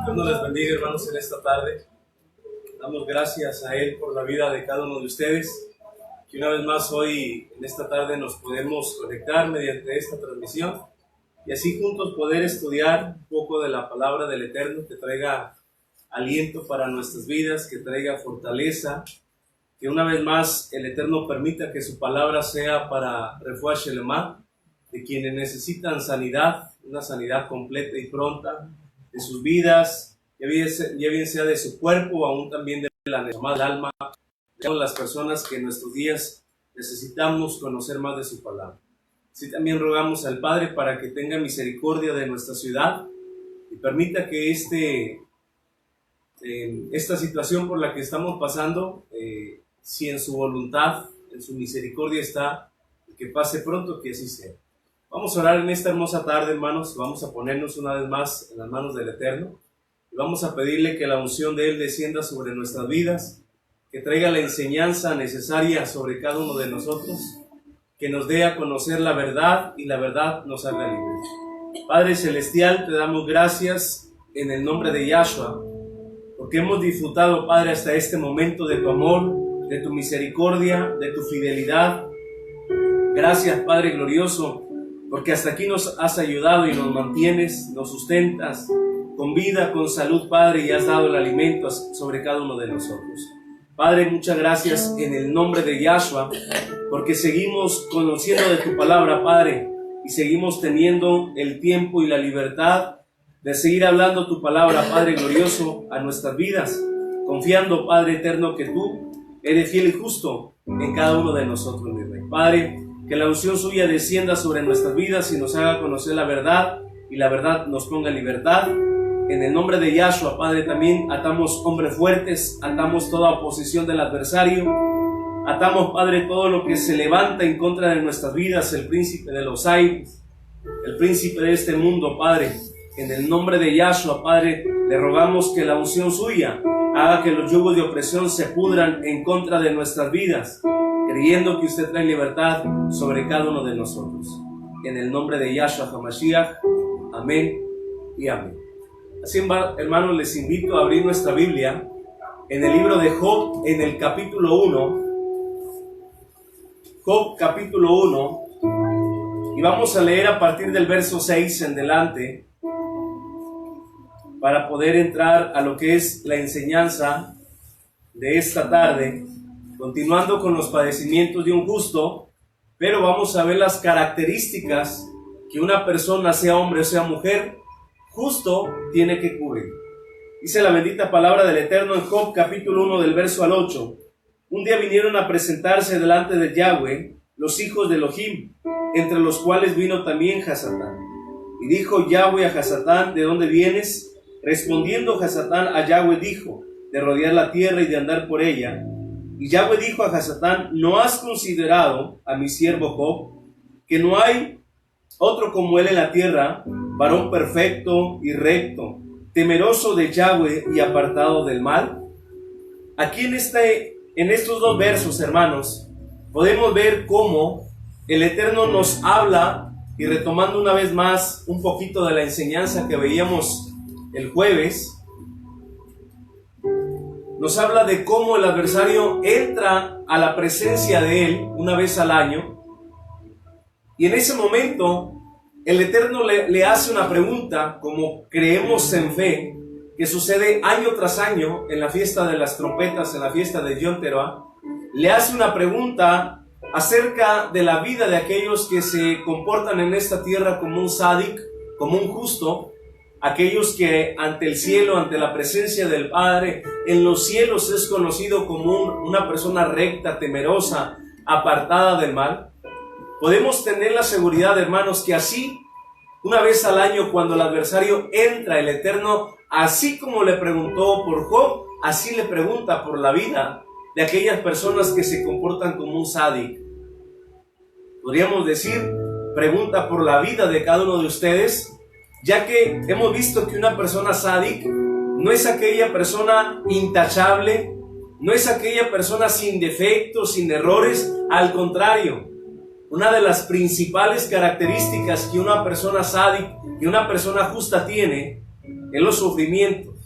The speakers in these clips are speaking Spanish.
Dios nos les bendiga, hermanos, en esta tarde. Damos gracias a Él por la vida de cada uno de ustedes. Que una vez más hoy, en esta tarde, nos podemos conectar mediante esta transmisión y así juntos poder estudiar un poco de la palabra del Eterno que traiga aliento para nuestras vidas, que traiga fortaleza, que una vez más el Eterno permita que su palabra sea para Refuah Shelemah, de quienes necesitan sanidad, una sanidad completa y pronta de sus vidas, ya bien sea de su cuerpo, aún también de la neshama, del alma, de todas las personas que en nuestros días necesitamos conocer más de su palabra. Así también rogamos al Padre para que tenga misericordia de nuestra ciudad y permita que esta situación por la que estamos pasando, si en su voluntad, en su misericordia está, que pase pronto, que así sea. Vamos a orar en esta hermosa tarde, hermanos. Vamos a ponernos una vez más en las manos del Eterno y vamos a pedirle que la unción de Él descienda sobre nuestras vidas, que traiga la enseñanza necesaria sobre cada uno de nosotros, que nos dé a conocer la verdad y la verdad nos haga libres. Padre Celestial, te damos gracias en el nombre de Yahshua, porque hemos disfrutado, Padre, hasta este momento de tu amor, de tu misericordia, de tu fidelidad. Gracias, Padre glorioso, porque hasta aquí nos has ayudado y nos mantienes, nos sustentas con vida, con salud, Padre, y has dado el alimento sobre cada uno de nosotros. Padre, muchas gracias en el nombre de Yahshua, porque seguimos conociendo de tu palabra, Padre, y seguimos teniendo el tiempo y la libertad de seguir hablando tu palabra, Padre glorioso, a nuestras vidas, confiando, Padre eterno, que tú eres fiel y justo en cada uno de nosotros, mi Rey. Padre, que la unción suya descienda sobre nuestras vidas y nos haga conocer la verdad, y la verdad nos ponga en libertad. En el nombre de Yahshua, Padre, también atamos hombres fuertes, atamos toda oposición del adversario, atamos, Padre, todo lo que se levanta en contra de nuestras vidas, el príncipe de los aires, el príncipe de este mundo, Padre. En el nombre de Yahshua, Padre, le rogamos que la unción suya haga que los yugos de opresión se pudran en contra de nuestras vidas, creyendo que usted trae libertad sobre cada uno de nosotros. En el nombre de Yahshua HaMashiach, amén y amén. Así, hermanos, les invito a abrir nuestra Biblia en el libro de Job, en el capítulo 1. Job, capítulo 1, y vamos a leer a partir del verso 6 en delante, para poder entrar a lo que es la enseñanza de esta tarde, continuando con los padecimientos de un justo, pero vamos a ver las características que una persona, sea hombre o sea mujer, justo tiene que cubrir. Dice la bendita palabra del Eterno en Job, capítulo 1, del verso al 8. Un día vinieron a presentarse delante de Yahweh los hijos de Elohim, entre los cuales vino también Hasatán. Y dijo Yahweh a Hasatán, ¿de dónde vienes? Respondiendo Hasatán a Yahweh dijo, de rodear la tierra y de andar por ella. Y Yahweh dijo a Hasatán, ¿no has considerado a mi siervo Job, que no hay otro como él en la tierra, varón perfecto y recto, temeroso de Yahweh y apartado del mal? Aquí en estos dos versos, hermanos, podemos ver cómo el Eterno nos habla, y retomando una vez más un poquito de la enseñanza que veíamos el jueves, nos habla de cómo el adversario entra a la presencia de él una vez al año, y en ese momento el Eterno le hace una pregunta, como creemos en fe, que sucede año tras año en la fiesta de las trompetas, en la fiesta de Yom Teruah. Le hace una pregunta acerca de la vida de aquellos que se comportan en esta tierra como un sádic, como un justo, aquellos que ante el cielo, ante la presencia del Padre, en los cielos es conocido como una persona recta, temerosa, apartada del mal. Podemos tener la seguridad, hermanos, que así, una vez al año, cuando el adversario entra, el Eterno, así como le preguntó por Job, así le pregunta por la vida de aquellas personas que se comportan como un sádic. Podríamos decir, pregunta por la vida de cada uno de ustedes, ya que hemos visto que una persona sádic no es aquella persona intachable, no es aquella persona sin defectos, sin errores. Al contrario, una de las principales características que una persona sádic y una persona justa tiene es los sufrimientos,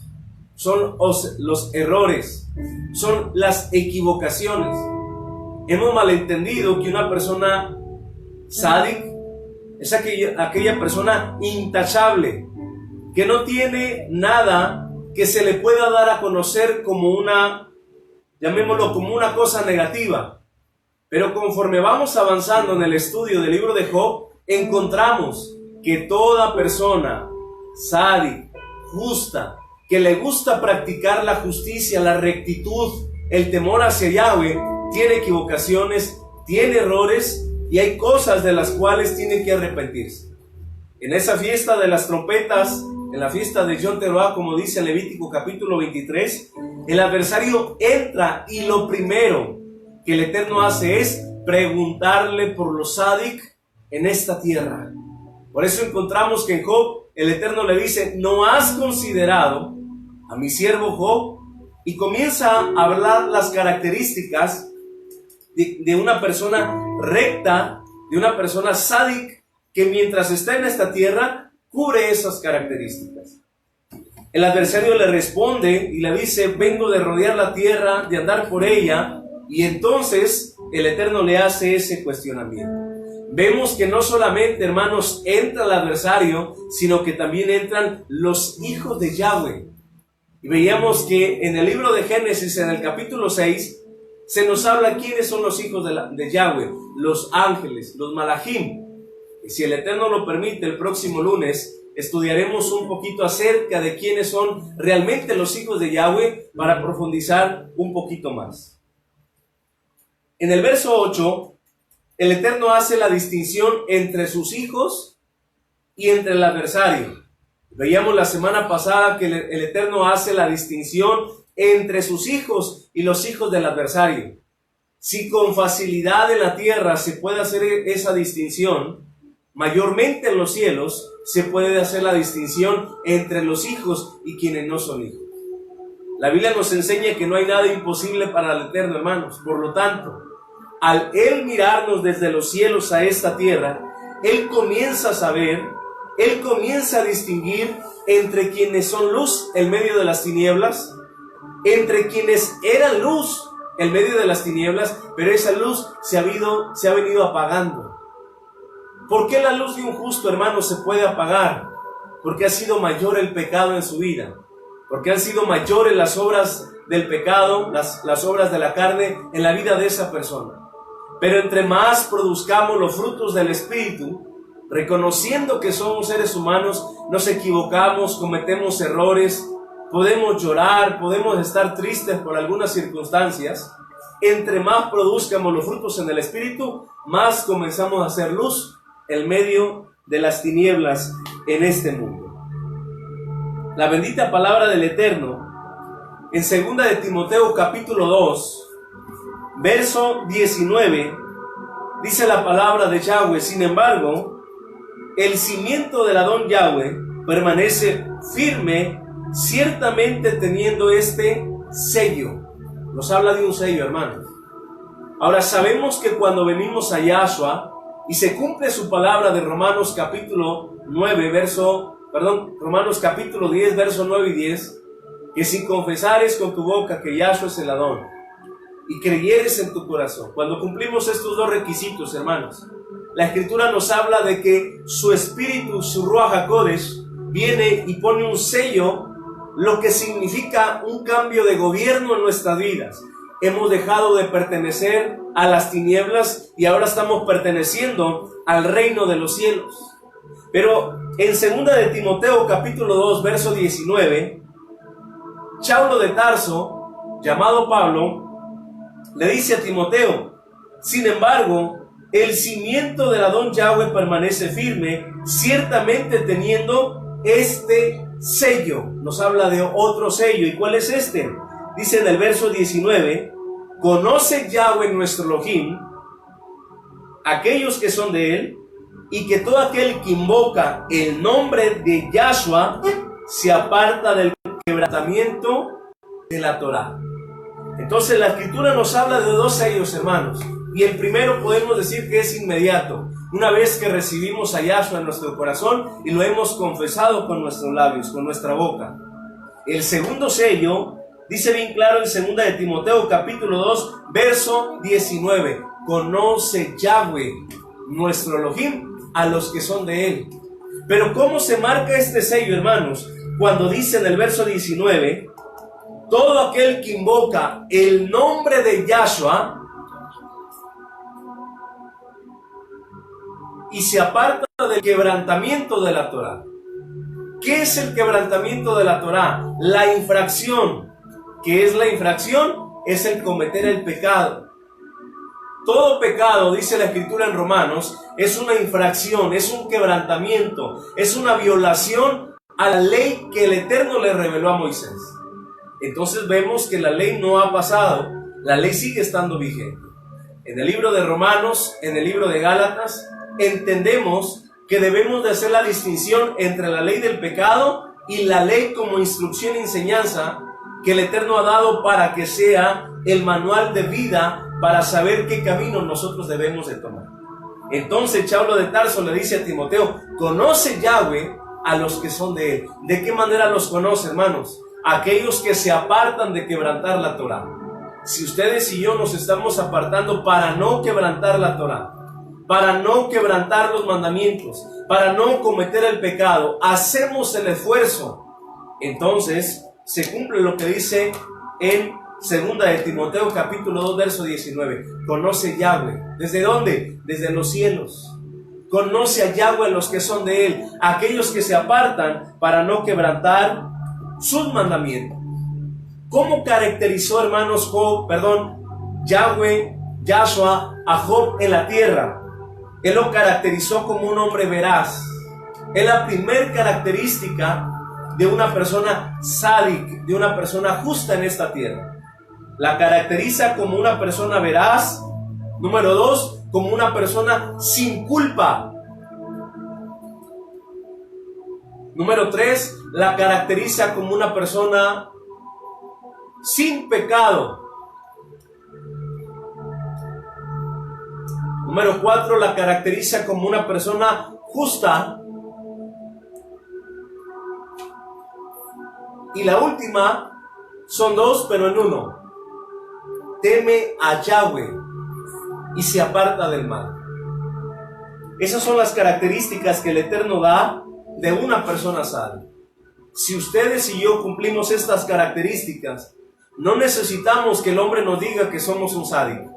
son los errores, son las equivocaciones. Hemos malentendido que una persona sádic es aquella persona intachable, que no tiene nada que se le pueda dar a conocer como una, llamémoslo como una cosa negativa. Pero conforme vamos avanzando en el estudio del libro de Job, encontramos que toda persona sádica, justa, que le gusta practicar la justicia, la rectitud, el temor hacia Yahweh, tiene equivocaciones, tiene errores y hay cosas de las cuales tiene que arrepentirse. En esa fiesta de las trompetas, en la fiesta de Yom Teruah, como dice Levítico capítulo 23, el adversario entra y lo primero que el Eterno hace es preguntarle por los sádic en esta tierra. Por eso encontramos que en Job el Eterno le dice: ¿no has considerado a mi siervo Job? Y comienza a hablar las características de una persona recta, de una persona sádic, que mientras está en esta tierra cubre esas características. El adversario le responde y le dice: vengo de rodear la tierra, de andar por ella. Y entonces el Eterno le hace ese cuestionamiento. Vemos que no solamente, hermanos, entra el adversario, sino que también entran los hijos de Yahweh. Y veíamos que en el libro de Génesis, en el capítulo 6, se nos habla quiénes son los hijos de Yahweh, los ángeles, los malajim. Y si el Eterno lo permite, el próximo lunes estudiaremos un poquito acerca de quiénes son realmente los hijos de Yahweh para profundizar un poquito más. En el verso 8, el Eterno hace la distinción entre sus hijos y entre el adversario. Veíamos la semana pasada que el Eterno hace la distinción entre sus hijos y los hijos del adversario. Si con facilidad en la tierra se puede hacer esa distinción, mayormente en los cielos se puede hacer la distinción entre los hijos y quienes no son hijos. La Biblia nos enseña que no hay nada imposible para el Eterno, hermanos. Por lo tanto, al Él mirarnos desde los cielos a esta tierra, Él comienza a saber, Él comienza a distinguir entre quienes son luz en medio de las tinieblas, entre quienes eran luz en medio de las tinieblas, pero esa luz se ha venido apagando. ¿Por qué la luz de un justo, hermano, se puede apagar? Porque ha sido mayor el pecado en su vida, porque han sido mayores las obras del pecado, las obras de la carne en la vida de esa persona. Pero entre más produzcamos los frutos del Espíritu, reconociendo que somos seres humanos, nos equivocamos, cometemos errores, podemos llorar, podemos estar tristes por algunas circunstancias. Entre más produzcamos los frutos en el Espíritu, más comenzamos a hacer luz en medio de las tinieblas en este mundo. La bendita palabra del Eterno, en 2 de Timoteo capítulo 2, verso 19, dice la palabra de Yahweh: sin embargo, el cimiento del Adón Yahweh permanece firme, ciertamente teniendo este sello. Nos habla de un sello, hermanos. Ahora sabemos que cuando venimos a Yahshua y se cumple su palabra de Romanos capítulo 10, verso 9 y 10, que si confesares con tu boca que Yahshua es el Adón y creyeres en tu corazón. Cuando cumplimos estos dos requisitos, hermanos, la Escritura nos habla de que su Espíritu, su Ruach HaKodesh, viene y pone un sello, lo que significa un cambio de gobierno en nuestras vidas. Hemos dejado de pertenecer a las tinieblas y ahora estamos perteneciendo al reino de los cielos. Pero en 2 de Timoteo capítulo 2, verso 19, Saulo de Tarso, llamado Pablo, le dice a Timoteo: sin embargo, el cimiento del Adón Yahweh permanece firme, ciertamente teniendo este sello. Nos habla de otro sello. ¿Y cuál es este? Dice en el verso 19: conoce Yahweh nuestro Elohim, aquellos que son de él, y que todo aquel que invoca el nombre de Yahshua se aparta del quebrantamiento de la Torah. Entonces la Escritura nos habla de dos sellos, hermanos, y el primero podemos decir que es inmediato, una vez que recibimos a Yahshua en nuestro corazón y lo hemos confesado con nuestros labios, con nuestra boca. El segundo sello dice bien claro en 2 de Timoteo capítulo 2, verso 19: conoce Yahweh nuestro Elohim a los que son de él. Pero ¿cómo se marca este sello, hermanos? cuando dice en el verso 19, todo aquel que invoca el nombre de Yahshua y se aparta del quebrantamiento de la Torá. ¿Qué es el quebrantamiento de la Torá? La infracción. ¿Qué es la infracción? Es el cometer el pecado. Todo pecado, dice la Escritura en Romanos, es una infracción, es un quebrantamiento, es una violación a la ley que el Eterno le reveló a Moisés. Entonces vemos que la ley no ha pasado, la ley sigue estando vigente. En el libro de Romanos, en el libro de Gálatas, entendemos que debemos de hacer la distinción entre la ley del pecado y la ley como instrucción y enseñanza que el Eterno ha dado para que sea el manual de vida para saber qué camino nosotros debemos de tomar. Entonces Saulo de Tarso le dice a Timoteo, conoce Yahweh a los que son de él. ¿De qué manera los conoce, hermanos? Aquellos que se apartan de quebrantar la Torá. Si ustedes y yo nos estamos apartando para no quebrantar la Torá, para no quebrantar los mandamientos, para no cometer el pecado, hacemos el esfuerzo, entonces se cumple lo que dice en segunda de Timoteo capítulo 2 verso 19. Conoce Yahweh. ¿Desde dónde? Desde los cielos. Conoce a Yahweh los que son de él, aquellos que se apartan para no quebrantar sus mandamientos. ¿Cómo caracterizó, hermanos, Yahweh, Yahshua, a Job en la tierra? Él lo caracterizó como un hombre veraz. Es la primer característica de una persona sádic, de una persona justa en esta tierra. La caracteriza como una persona veraz. Número 2, como una persona sin culpa. Número 3, la caracteriza como una persona sin pecado. Número 4, la caracteriza como una persona justa. Y la última, son 2, pero en uno. Teme a Yahweh y se aparta del mal. Esas son las características que el Eterno da de una persona sabia. Si ustedes y yo cumplimos estas características, no necesitamos que el hombre nos diga que somos un sádico.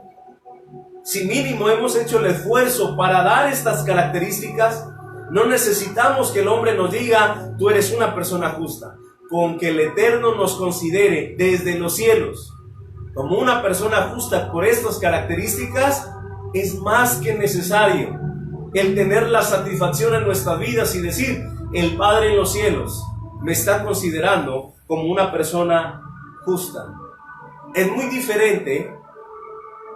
Si mínimo hemos hecho el esfuerzo para dar estas características, no necesitamos que el hombre nos diga, tú eres una persona justa. Con que el Eterno nos considere desde los cielos como una persona justa por estas características, es más que necesario el tener la satisfacción en nuestras vidas y decir, el Padre en los cielos me está considerando como una persona justa. Es muy diferente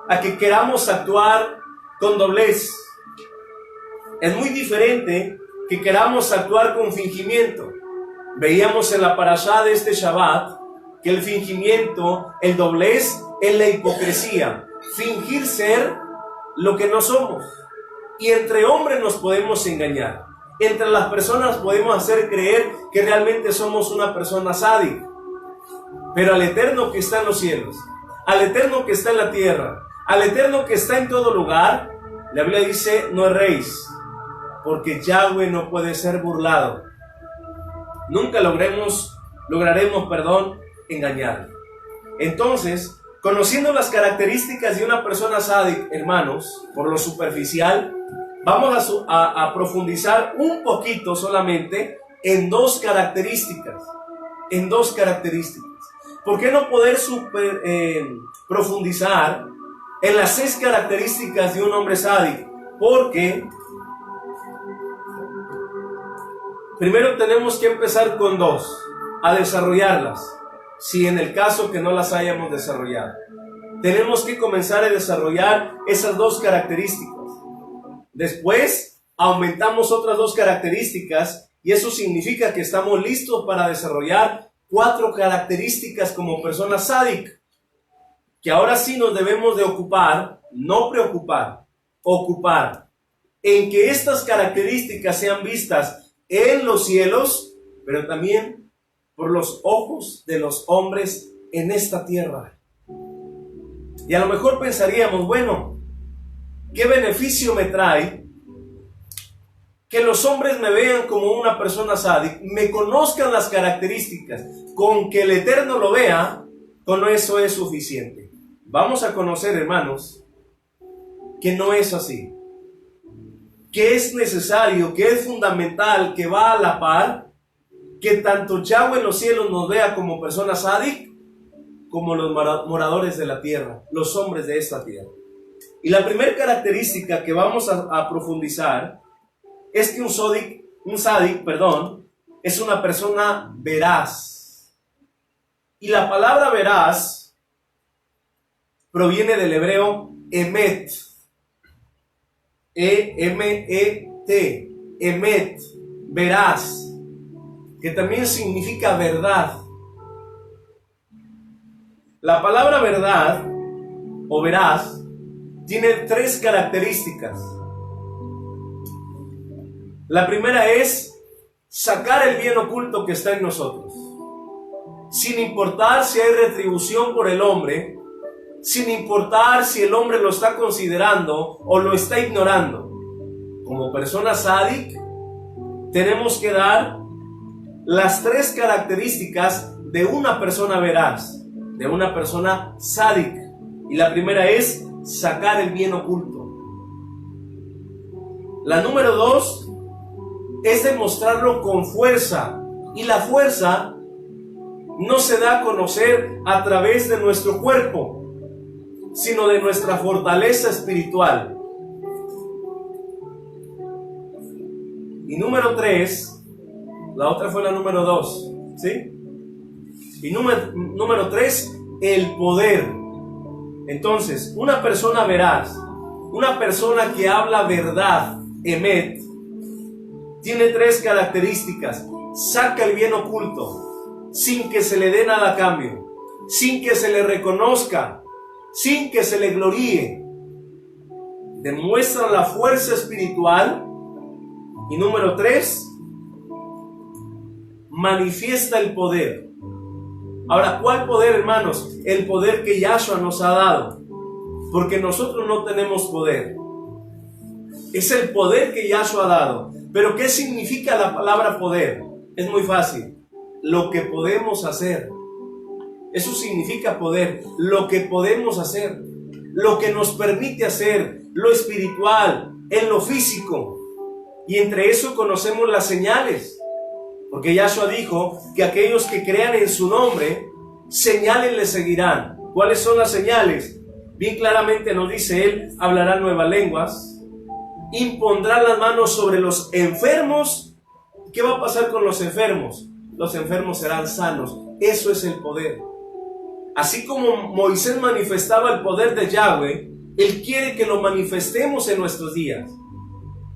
a que queramos actuar con doblez. Es muy diferente que queramos actuar con fingimiento. Veíamos en la parashá de este Shabbat que el fingimiento, el doblez, es la hipocresía. Fingir ser lo que no somos. Y entre hombres nos podemos engañar. Entre las personas podemos hacer creer que realmente somos una persona sádica. Pero al Eterno que está en los cielos, al Eterno que está en la tierra, al Eterno que está en todo lugar, la Biblia dice, no erréis, porque Yahweh no puede ser burlado. Nunca lograremos, engañar. Entonces, conociendo las características de una persona sádica, hermanos, por lo superficial, vamos a profundizar un poquito solamente en dos características. ¿Por qué no poder profundizar en las 6 características de un hombre sádico? Porque primero tenemos que empezar con 2, a desarrollarlas, si en el caso que no las hayamos desarrollado. Tenemos que comenzar a desarrollar esas 2 características. Después aumentamos otras 2 características y eso significa que estamos listos para desarrollar 4 características como persona sádica, que ahora sí nos debemos de ocupar, no preocupar, ocupar, en que estas características sean vistas en los cielos, pero también por los ojos de los hombres en esta tierra. Y a lo mejor pensaríamos, bueno, ¿qué beneficio me trae que los hombres me vean como una persona sádica, me conozcan las características, con que el Eterno lo vea, con eso es suficiente. Vamos a conocer, hermanos, que no es así, que es necesario, que es fundamental, que va a la par, que tanto Yahweh en los cielos nos vea como personas sádic, como los moradores de la tierra, los hombres de esta tierra. Y la primera característica que vamos a profundizar es que un sádic, es una persona veraz. Y la palabra veraz proviene del hebreo emet, E-M-E-T, emet, veraz, que también significa verdad. La palabra verdad o veraz tiene tres características. La primera es sacar el bien oculto que está en nosotros, sin importar si hay retribución por el hombre, sin importar si el hombre lo está considerando o lo está ignorando. Como persona sádic, tenemos que dar las tres características de una persona veraz, de una persona sádic. Y la primera es sacar el bien oculto. La número dos es demostrarlo con fuerza. Y la fuerza no se da a conocer a través de nuestro cuerpo, sino de nuestra fortaleza espiritual. Y número tres, la otra fue la número dos, ¿sí? Y número tres, el poder. Entonces, una persona veraz, una persona que habla verdad, emet, tiene tres características. Saca el bien oculto, sin que se le dé nada a cambio, sin que se le reconozca, sin que se le gloríe. Demuestra la fuerza espiritual. Y número tres, manifiesta el poder. Ahora, ¿cuál poder, hermanos? El poder que Yahshua nos ha dado, porque nosotros no tenemos poder. Es el poder que Yahshua ha dado. Pero ¿qué significa la palabra poder? Es muy fácil. Lo que podemos hacer. Eso significa poder. Lo que podemos hacer. Lo que nos permite hacer. Lo espiritual, en lo físico. Y entre eso conocemos las señales. Porque Yahshua dijo que aquellos que crean en su nombre, señales le seguirán. ¿Cuáles son las señales? Bien claramente nos dice él: hablarán nuevas lenguas, impondrán las manos sobre los enfermos. ¿Qué va a pasar con los enfermos? Los enfermos serán sanos. Eso es el poder. Así como Moisés manifestaba el poder de Yahweh, él quiere que lo manifestemos en nuestros días.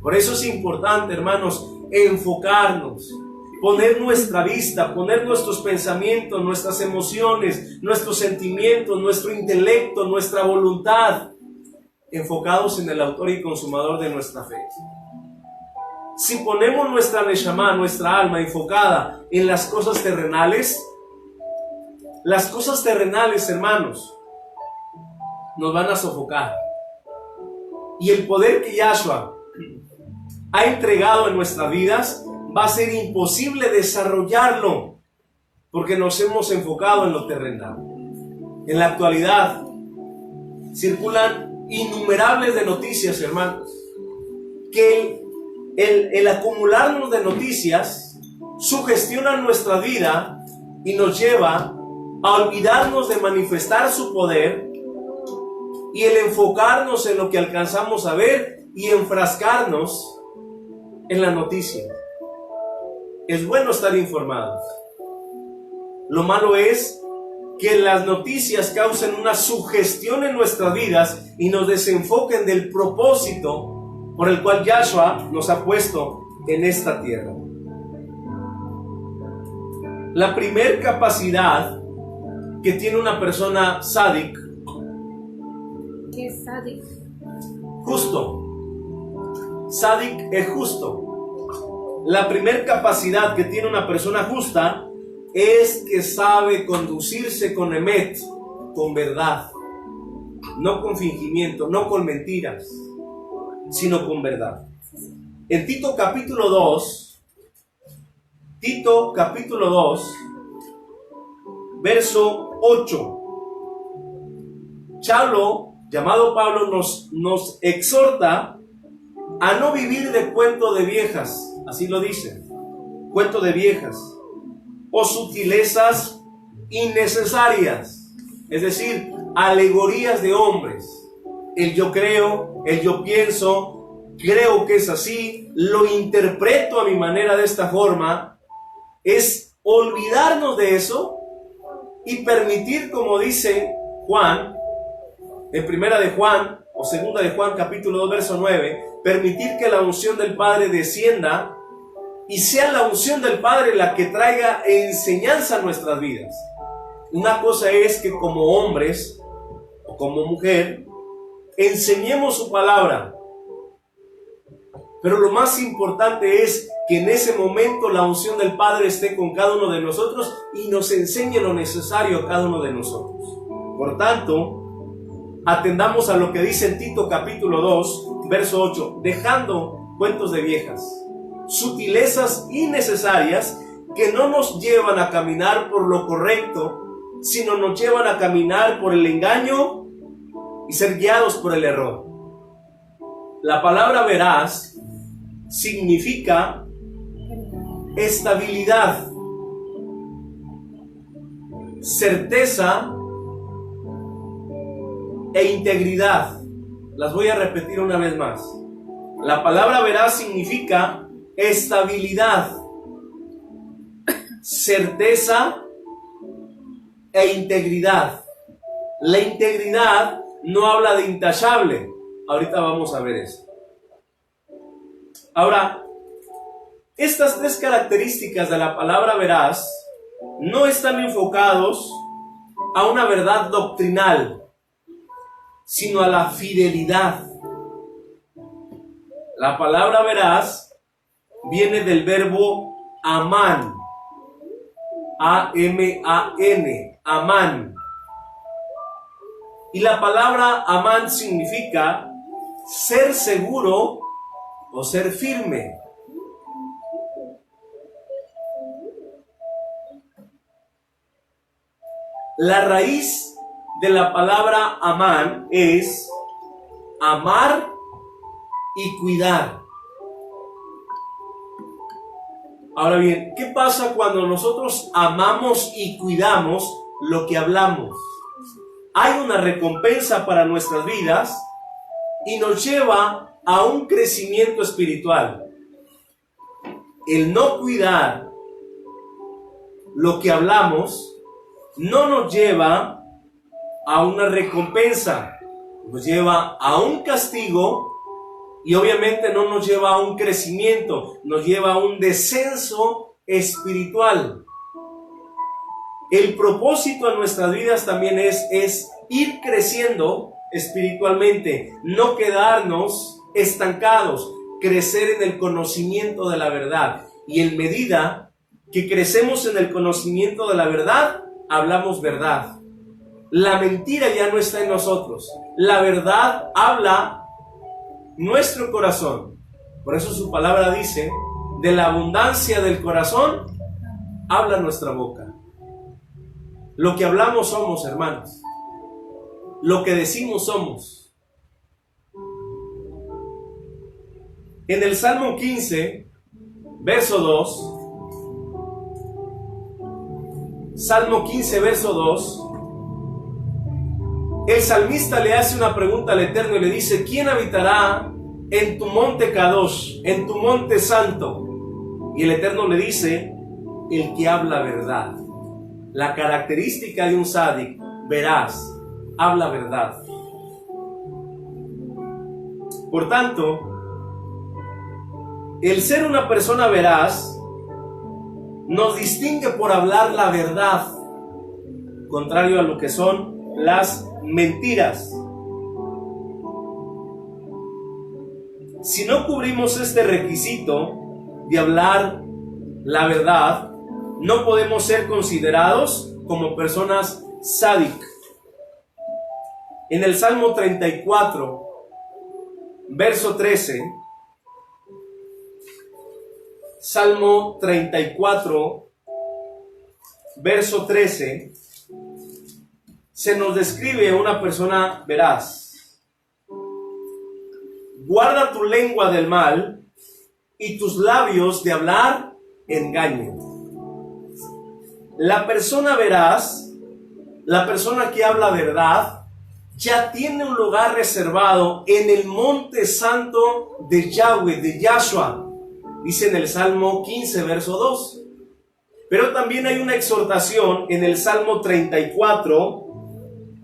Por eso es importante, hermanos, enfocarnos, poner nuestra vista, poner nuestros pensamientos, nuestras emociones, nuestros sentimientos, nuestro intelecto, nuestra voluntad, enfocados en el autor y consumador de nuestra fe. Si ponemos nuestra neshama, nuestra alma enfocada en las cosas terrenales, hermanos, nos van a sofocar. Y el poder que Yahshua ha entregado en nuestras vidas va a ser imposible desarrollarlo, porque nos hemos enfocado en lo terrenal. En la actualidad circulan innumerables de noticias, hermanos, que el acumularnos de noticias sugestiona nuestra vida y nos lleva a olvidarnos de manifestar su poder, y el enfocarnos en lo que alcanzamos a ver y enfrascarnos en la noticia. Es bueno estar informados. Lo malo es que las noticias causen una sugestión en nuestras vidas y nos desenfoquen del propósito por el cual Yahshua nos ha puesto en esta tierra. La primer capacidad que tiene una persona sádic. ¿Qué es sádic? Justo. Sádic es justo. La primera capacidad que tiene una persona justa es que sabe conducirse con emet, con verdad, no con fingimiento, no con mentiras, sino con verdad. En Tito capítulo 2, verso 8. Llamado Pablo, nos exhorta a no vivir de cuento de viejas, así lo dice, cuento de viejas, o sutilezas innecesarias, es decir, alegorías de hombres. El yo creo, el yo pienso, creo que es así, lo interpreto a mi manera de esta forma, es olvidarnos de eso y permitir, como dice Juan, en primera de Juan o segunda de Juan capítulo 2 verso 9, permitir que la unción del Padre descienda y sea la unción del Padre la que traiga enseñanza a nuestras vidas. Una cosa es que como hombres o como mujer enseñemos su palabra, pero lo más importante es que en ese momento la unción del Padre esté con cada uno de nosotros y nos enseñe lo necesario a cada uno de nosotros. Por tanto, atendamos a lo que dice en Tito capítulo 2, verso 8, dejando cuentos de viejas, sutilezas innecesarias que no nos llevan a caminar por lo correcto, sino nos llevan a caminar por el engaño y ser guiados por el error. La palabra veraz significa estabilidad, certeza e integridad. Las voy a repetir una vez más. La palabra veraz significa estabilidad, certeza e integridad. La integridad no habla de intachable. Ahorita vamos a ver eso. Ahora, estas tres características de la palabra veraz no están enfocados a una verdad doctrinal, sino a la fidelidad. La palabra veraz viene del verbo amán, A-M-A-N, amán. Y la palabra amán significa ser seguro o ser firme. La raíz de la palabra amán es amar y cuidar. Ahora bien, ¿qué pasa cuando nosotros amamos y cuidamos lo que hablamos? Hay una recompensa para nuestras vidas y nos lleva a un crecimiento espiritual. El no cuidar lo que hablamos no nos lleva a una recompensa, nos lleva a un castigo y obviamente no nos lleva a un crecimiento, nos lleva a un descenso espiritual. El propósito en nuestras vidas también es ir creciendo espiritualmente, no quedarnos estancados, crecer en el conocimiento de la verdad. Y en medida que crecemos en el conocimiento de la verdad, hablamos verdad. La mentira ya no está en nosotros. La verdad habla nuestro corazón. Por eso su palabra dice, de la abundancia del corazón, habla nuestra boca. Lo que hablamos somos, hermanos. Lo que decimos somos. En el Salmo 15, verso 2, Salmo 15, verso 2, el salmista le hace una pregunta al Eterno y le dice, ¿quién habitará en tu monte Kadosh, en tu monte santo? Y el Eterno le dice, el que habla verdad. La característica de un sádic, veraz, habla verdad. Por tanto, el ser una persona veraz nos distingue por hablar la verdad, contrario a lo que son las mentiras. Si no cubrimos este requisito de hablar la verdad, no podemos ser considerados como personas sádic. En el Salmo 34, verso 13, Salmo 34, verso 13, se nos describe una persona veraz. Guarda tu lengua del mal y tus labios de hablar engaño. La persona veraz, la persona que habla verdad, ya tiene un lugar reservado en el monte santo de Yahweh, de Yahshua, dice en el Salmo 15, verso 2. Pero también hay una exhortación en el Salmo 34,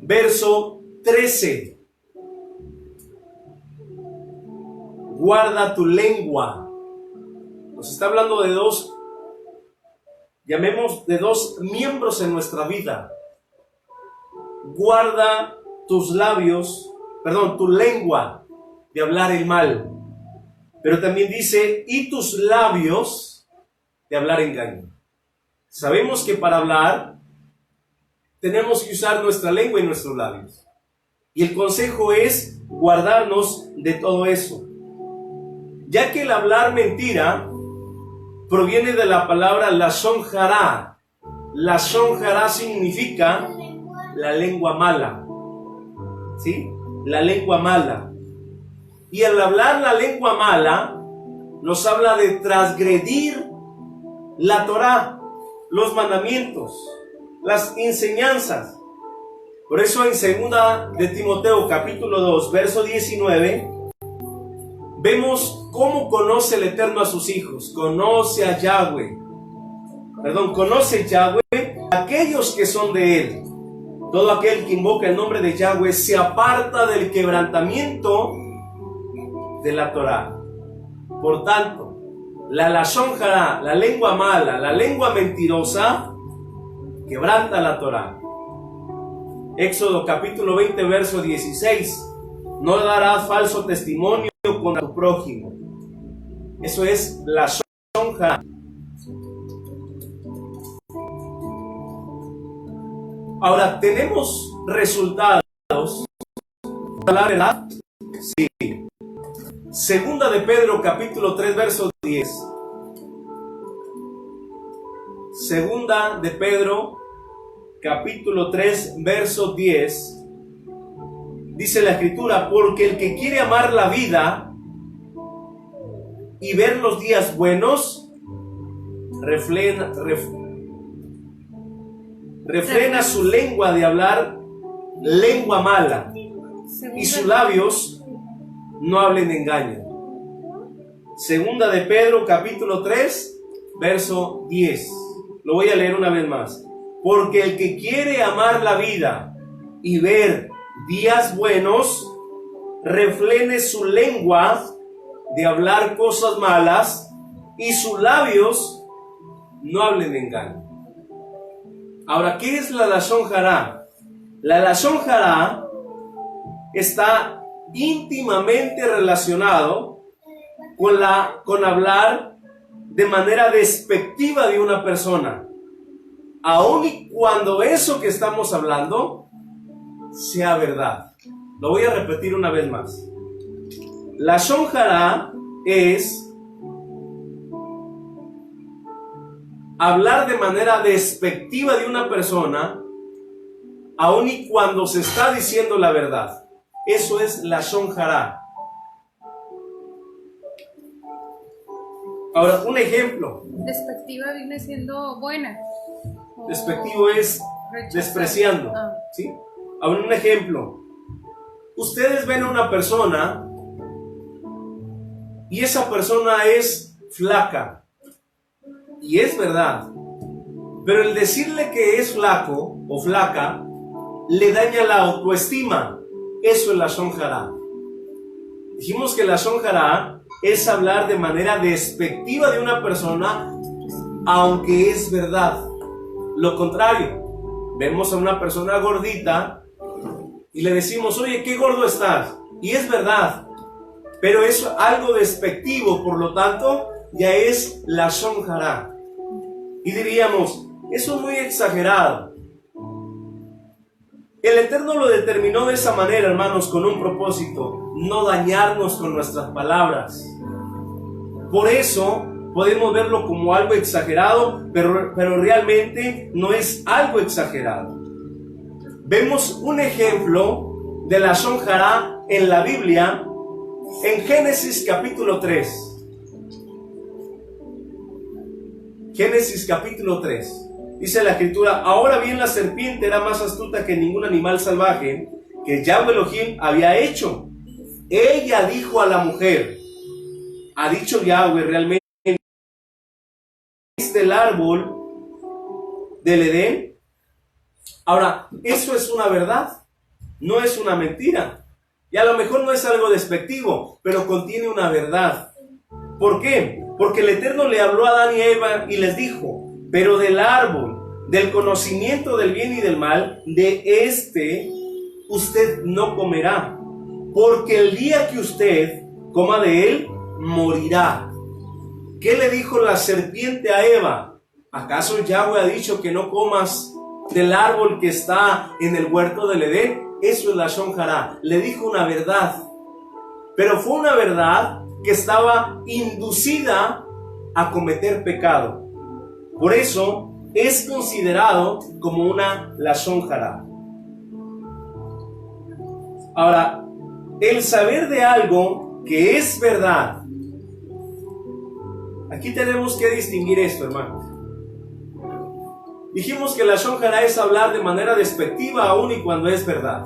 verso 13. Guarda tu lengua. Nos está hablando de dos, llamemos de dos miembros en nuestra vida. Guarda tus labios, tu lengua de hablar el mal. Pero también dice, y tus labios de hablar engaño. Sabemos que para hablar tenemos que usar nuestra lengua y nuestros labios. Y el consejo es guardarnos de todo eso. Ya que el hablar mentira proviene de la palabra lashon hara. Lashon hara significa la lengua mala. ¿Sí? La lengua mala. Y al hablar la lengua mala, nos habla de transgredir la Torá, los mandamientos, las enseñanzas. Por eso en 2 de Timoteo, capítulo 2, verso 19, vemos cómo conoce el Eterno a sus hijos. Conoce a Yahweh. Conoce Yahweh a aquellos que son de él. Todo aquel que invoca el nombre de Yahweh se aparta del quebrantamiento de la Torá. Por tanto, la lashon hara, la lengua mala, la lengua mentirosa, quebranta la Torá. Éxodo capítulo 20, verso 16. No darás falso testimonio contra tu prójimo. Eso es lashon hara. Ahora, ¿tenemos resultados de la verdad? Sí. Segunda de Pedro, capítulo 3, verso 10. Segunda de Pedro, capítulo 3, verso 10. Dice la Escritura, porque el que quiere amar la vida y ver los días buenos, refrena su lengua de hablar lengua mala, y sus labios no hablen engaño. Segunda de Pedro, capítulo 3, verso 10. Lo voy a leer una vez más. Porque el que quiere amar la vida y ver días buenos, refrene su lengua de hablar cosas malas, y sus labios no hablen engaño. Ahora, ¿qué es la lashon hara? La lashon hara está íntimamente relacionado con hablar de manera despectiva de una persona, aun y cuando eso que estamos hablando sea verdad. Lo voy a repetir una vez más. Lashon hara es hablar de manera despectiva de una persona, aun y cuando se está diciendo la verdad. Eso es lashon hara. Ahora, un ejemplo. Despectiva viene siendo buena. Despectivo es despreciando. ¿Sí? Ahora, un ejemplo. Ustedes ven a una persona y esa persona es flaca. Y es verdad. Pero el decirle que es flaco o flaca le daña la autoestima. Eso es lashon hara. Dijimos que lashon hara es hablar de manera despectiva de una persona, aunque es verdad. Lo contrario, vemos a una persona gordita y le decimos, oye, qué gordo estás. Y es verdad, pero es algo despectivo, por lo tanto, ya es lashon hara. Y diríamos, eso es muy exagerado. El Eterno lo determinó de esa manera, hermanos, con un propósito: no dañarnos con nuestras palabras. Por eso, podemos verlo como algo exagerado, pero realmente no es algo exagerado. Vemos un ejemplo de lashon hará en la Biblia en Génesis capítulo 3. Génesis capítulo 3. Dice la escritura: ahora bien, la serpiente era más astuta que ningún animal salvaje que Yahweh Elohim había hecho. Ella dijo a la mujer, ¿ha dicho Yahweh realmente del árbol del Edén? Ahora, eso es una verdad, no es una mentira. Y a lo mejor no es algo despectivo, pero contiene una verdad. ¿Por qué? Porque el Eterno le habló a Adán y Eva y les dijo: pero del árbol, del conocimiento del bien y del mal, de este usted no comerá, porque el día que usted coma de él, morirá. ¿Qué le dijo la serpiente a Eva? ¿Acaso Yahweh ha dicho que no comas del árbol que está en el huerto del Edén? Eso es lashon hará. Le dijo una verdad, pero fue una verdad que estaba inducida a cometer pecado. Por eso es considerado como una lashon hará. Ahora, el saber de algo que es verdad, aquí tenemos que distinguir esto, hermanos. Dijimos que lashon hará es hablar de manera despectiva aún y cuando es verdad,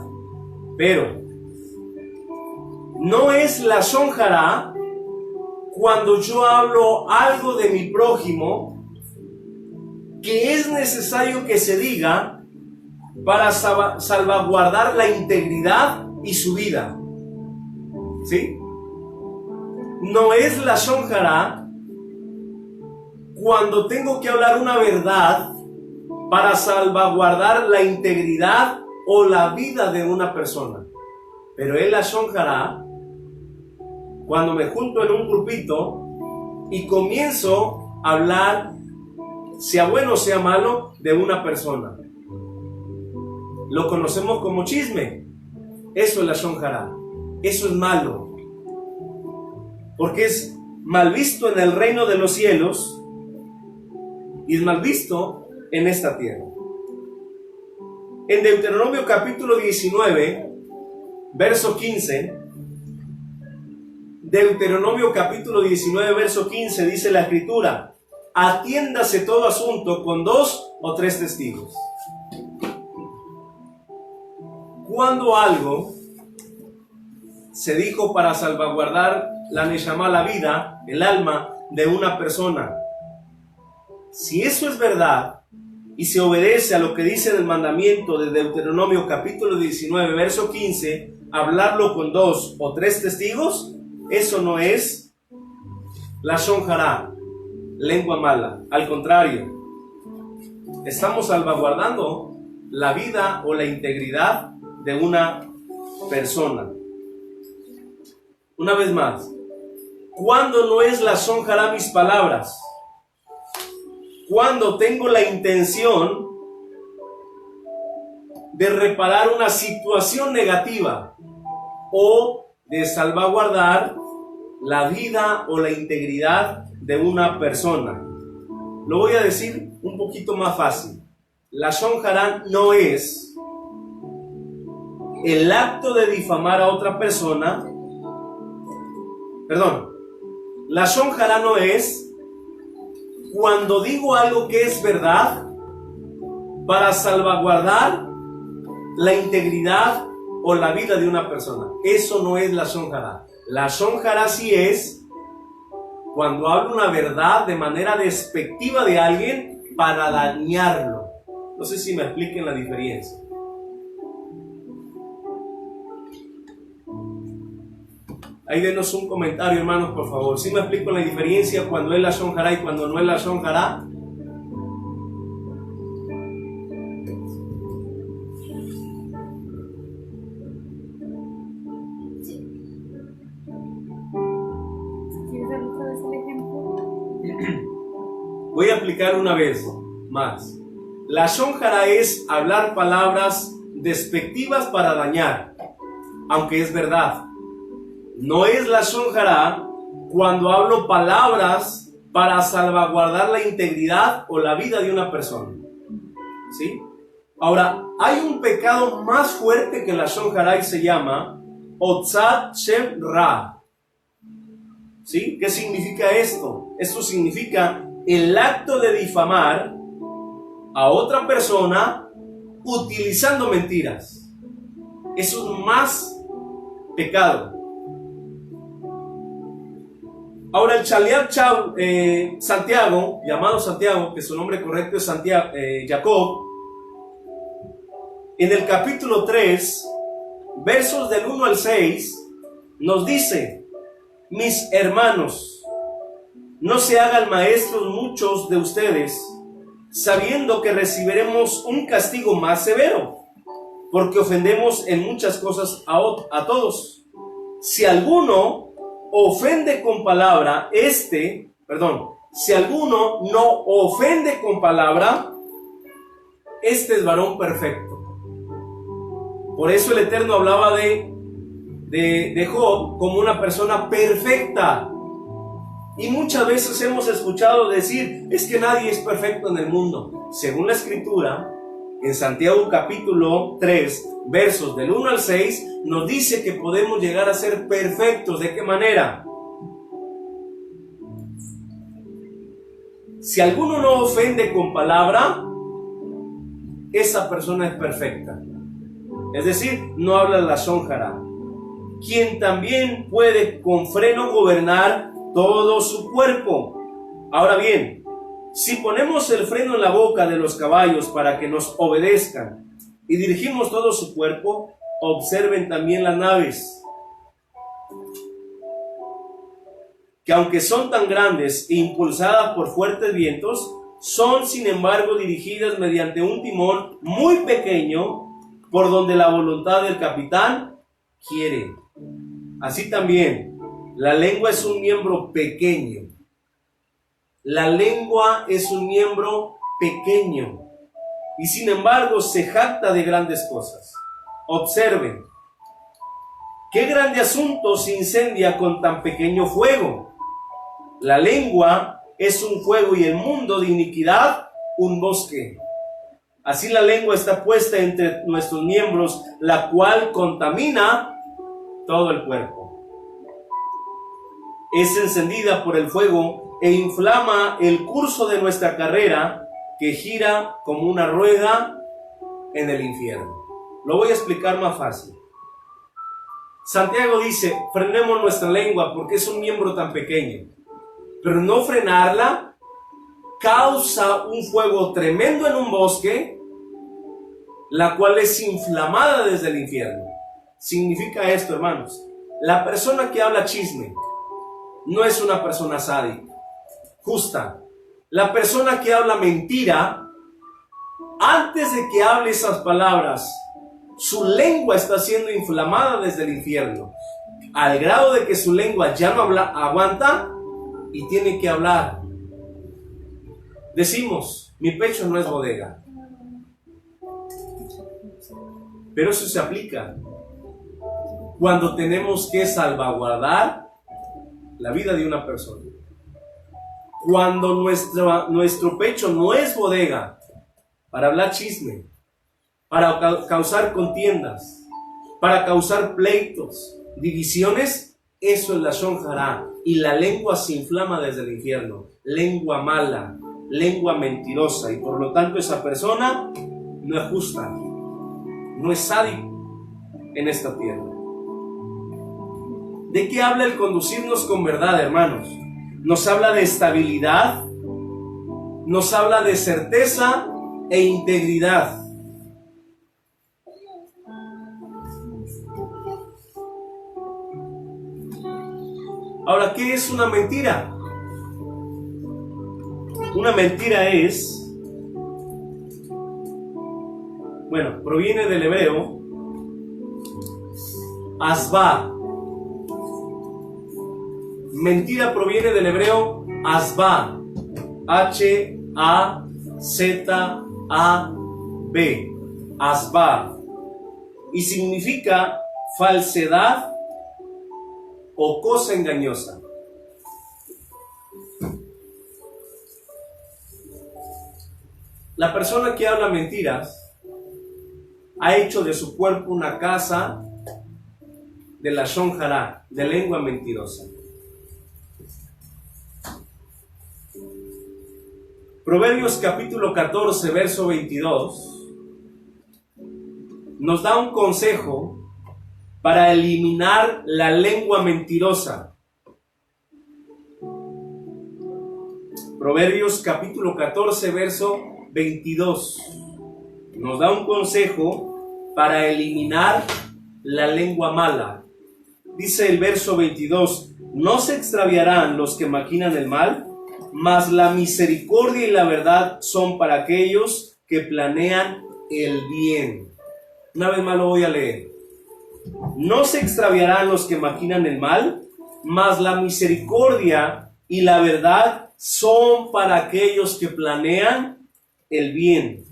pero no es lashon hará cuando yo hablo algo de mi prójimo que es necesario que se diga para salvaguardar la integridad y su vida. ¿Sí? No es lashon hará cuando tengo que hablar una verdad para salvaguardar la integridad o la vida de una persona. Pero es lashon hará cuando me junto en un grupito y comienzo a hablar, sea bueno o sea malo, de una persona. Lo conocemos como chisme. Eso es lashon hará. Eso es malo, porque es mal visto en el reino de los cielos y es mal visto en esta tierra. En Deuteronomio capítulo 19, verso 15, Deuteronomio capítulo 19, verso 15, dice la escritura: atiéndase todo asunto con 2 o 3 testigos. Cuando algo se dijo para salvaguardar la neshama, la vida, el alma de una persona, si eso es verdad y se obedece a lo que dice el mandamiento de Deuteronomio capítulo 19, verso 15, hablarlo con 2 o 3 testigos, eso no es lashon hará, lengua mala. Al contrario, estamos salvaguardando la vida o la integridad de una persona. Una vez más, ¿cuándo no es lashon hará mis palabras? Cuando tengo la intención de reparar una situación negativa o de salvaguardar la vida o la integridad de una persona. Lo voy a decir un poquito más fácil. Lashon hará no es el acto de difamar a otra persona. Perdón, lashon hará no es cuando digo algo que es verdad para salvaguardar la integridad o la vida de una persona. Eso no es lashon hará. Lashon hará sí es cuando hablo una verdad de manera despectiva de alguien para dañarlo. No sé si me expliquen la diferencia. Ahí denos un comentario, hermanos, por favor. ¿Sí me explico la diferencia cuando es lashon hará y cuando no es lashon hará? ¿Quieres dar otra vez el ejemplo? Voy a aplicar una vez más. Lashon hará es hablar palabras despectivas para dañar, aunque es verdad. No es lashon hará cuando hablo palabras para salvaguardar la integridad o la vida de una persona. ¿Sí? Ahora, hay un pecado más fuerte que la Lashon Hara y se llama Otzat Shem Ra. ¿Sí? ¿Qué significa esto? Esto significa el acto de difamar a otra persona utilizando mentiras. Eso es más pecado. Ahora el Shaliach Santiago, llamado Santiago, que su nombre correcto es Santiago, Jacob, en el capítulo 3, versos del 1 al 6, nos dice: mis hermanos, no se hagan maestros muchos de ustedes, sabiendo que recibiremos un castigo más severo, porque ofendemos en muchas cosas a todos. Si alguno ofende con palabra, si alguno no ofende con palabra, este es varón perfecto. Por eso el Eterno hablaba de Job como una persona perfecta. Y muchas veces hemos escuchado decir, es que nadie es perfecto en el mundo. Según la Escritura, en Santiago capítulo 3, versos del 1 al 6, nos dice que podemos llegar a ser perfectos. ¿De qué manera? Si alguno no ofende con palabra, esa persona es perfecta. Es decir, no habla la Lashon Hara. Quien también puede con freno gobernar todo su cuerpo. Ahora bien, si ponemos el freno en la boca de los caballos para que nos obedezcan y dirigimos todo su cuerpo, observen también las naves, que aunque son tan grandes e impulsadas por fuertes vientos, son sin embargo dirigidas mediante un timón muy pequeño por donde la voluntad del capitán quiere. Así también, la lengua es un miembro pequeño. La lengua es un miembro pequeño y sin embargo se jacta de grandes cosas. Observen, qué grande asunto se incendia con tan pequeño fuego. La lengua es un fuego y el mundo de iniquidad un bosque. Así la lengua está puesta entre nuestros miembros, la cual contamina todo el cuerpo. Es encendida por el fuego e inflama el curso de nuestra carrera, que gira como una rueda en el infierno. Lo voy a explicar más fácil. Santiago dice, frenemos nuestra lengua porque es un miembro tan pequeño. Pero no frenarla causa un fuego tremendo en un bosque, la cual es inflamada desde el infierno. Significa esto, hermanos: la persona que habla chisme no es una persona sádica, justa. La persona que habla mentira, antes de que hable esas palabras, su lengua está siendo inflamada desde el infierno, al grado de que su lengua ya no aguanta y tiene que hablar. Decimos, mi pecho no es bodega. Pero eso se aplica cuando tenemos que salvaguardar la vida de una persona. Cuando nuestro pecho no es bodega para hablar chisme, para causar contiendas, para causar pleitos, divisiones, eso es la Lashon Hara. Y la lengua se inflama desde el infierno. Lengua mala, lengua mentirosa, y por lo tanto esa persona no es justa, no es sádico en esta tierra. ¿De qué habla el conducirnos con verdad, hermanos? Nos habla de estabilidad, nos habla de certeza e integridad. Ahora, ¿qué es una mentira? Una mentira es, proviene del hebreo asba. Mentira proviene del hebreo asba, H-A-Z-A-B, asba, y significa falsedad o cosa engañosa. La persona que habla mentiras ha hecho de su cuerpo una casa de lashon hara, de lengua mentirosa. Proverbios capítulo 14, verso 22, nos da un consejo para eliminar la lengua mentirosa. Proverbios capítulo 14, verso 22, nos da un consejo para eliminar la lengua mala. Dice el verso 22, no se extraviarán los que maquinan el mal, mas la misericordia y la verdad son para aquellos que planean el bien. Una vez más lo voy a leer. No se extraviarán los que maquinan el mal, mas la misericordia y la verdad son para aquellos que planean el bien.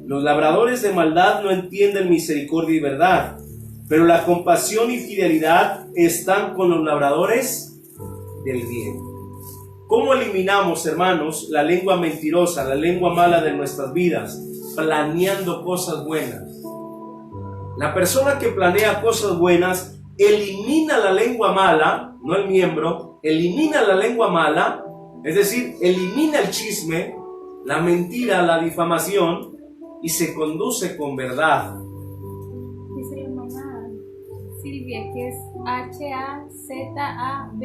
Los labradores de maldad no entienden misericordia y verdad, pero la compasión y fidelidad están con los labradores del bien. ¿Cómo eliminamos, hermanos, la lengua mentirosa, la lengua mala de nuestras vidas? Planeando cosas buenas. La persona que planea cosas buenas elimina la lengua mala, no el miembro, elimina la lengua mala, es decir, elimina el chisme, la mentira, la difamación, y se conduce con verdad. Dice la hermana Silvia que es H-A-Z-A-B.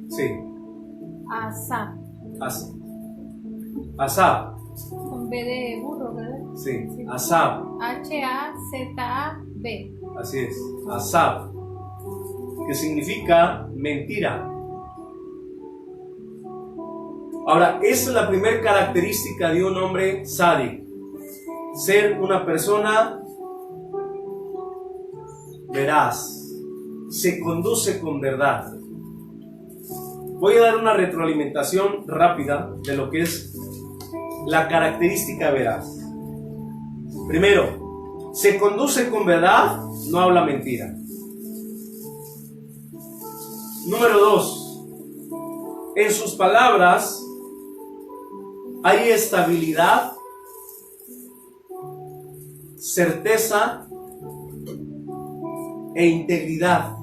Sí. Asab. Asab. Con B de burro, ¿verdad? Sí. Asab. H-A-Z-A-B. Así es. Asab. Que significa mentira. Ahora, esa es la primera característica de un hombre sádico. Ser una persona veraz, se conduce con verdad. Voy a dar una retroalimentación rápida de lo que es la característica veraz. Primero, se conduce con verdad, no habla mentira. Número 2, en sus palabras hay estabilidad, certeza e integridad.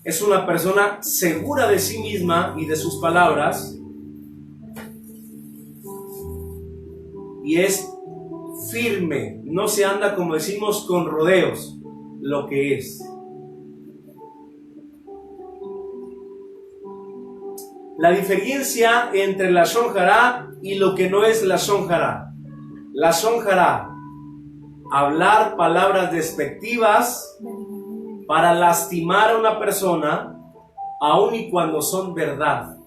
Es una persona segura de sí misma y de sus palabras, y es firme, no se anda, como decimos, con rodeos, lo que es. La diferencia entre la lashon hara y lo que no es la lashon hara. La lashon hara, hablar palabras despectivas para lastimar a una persona, aun y cuando son verdad.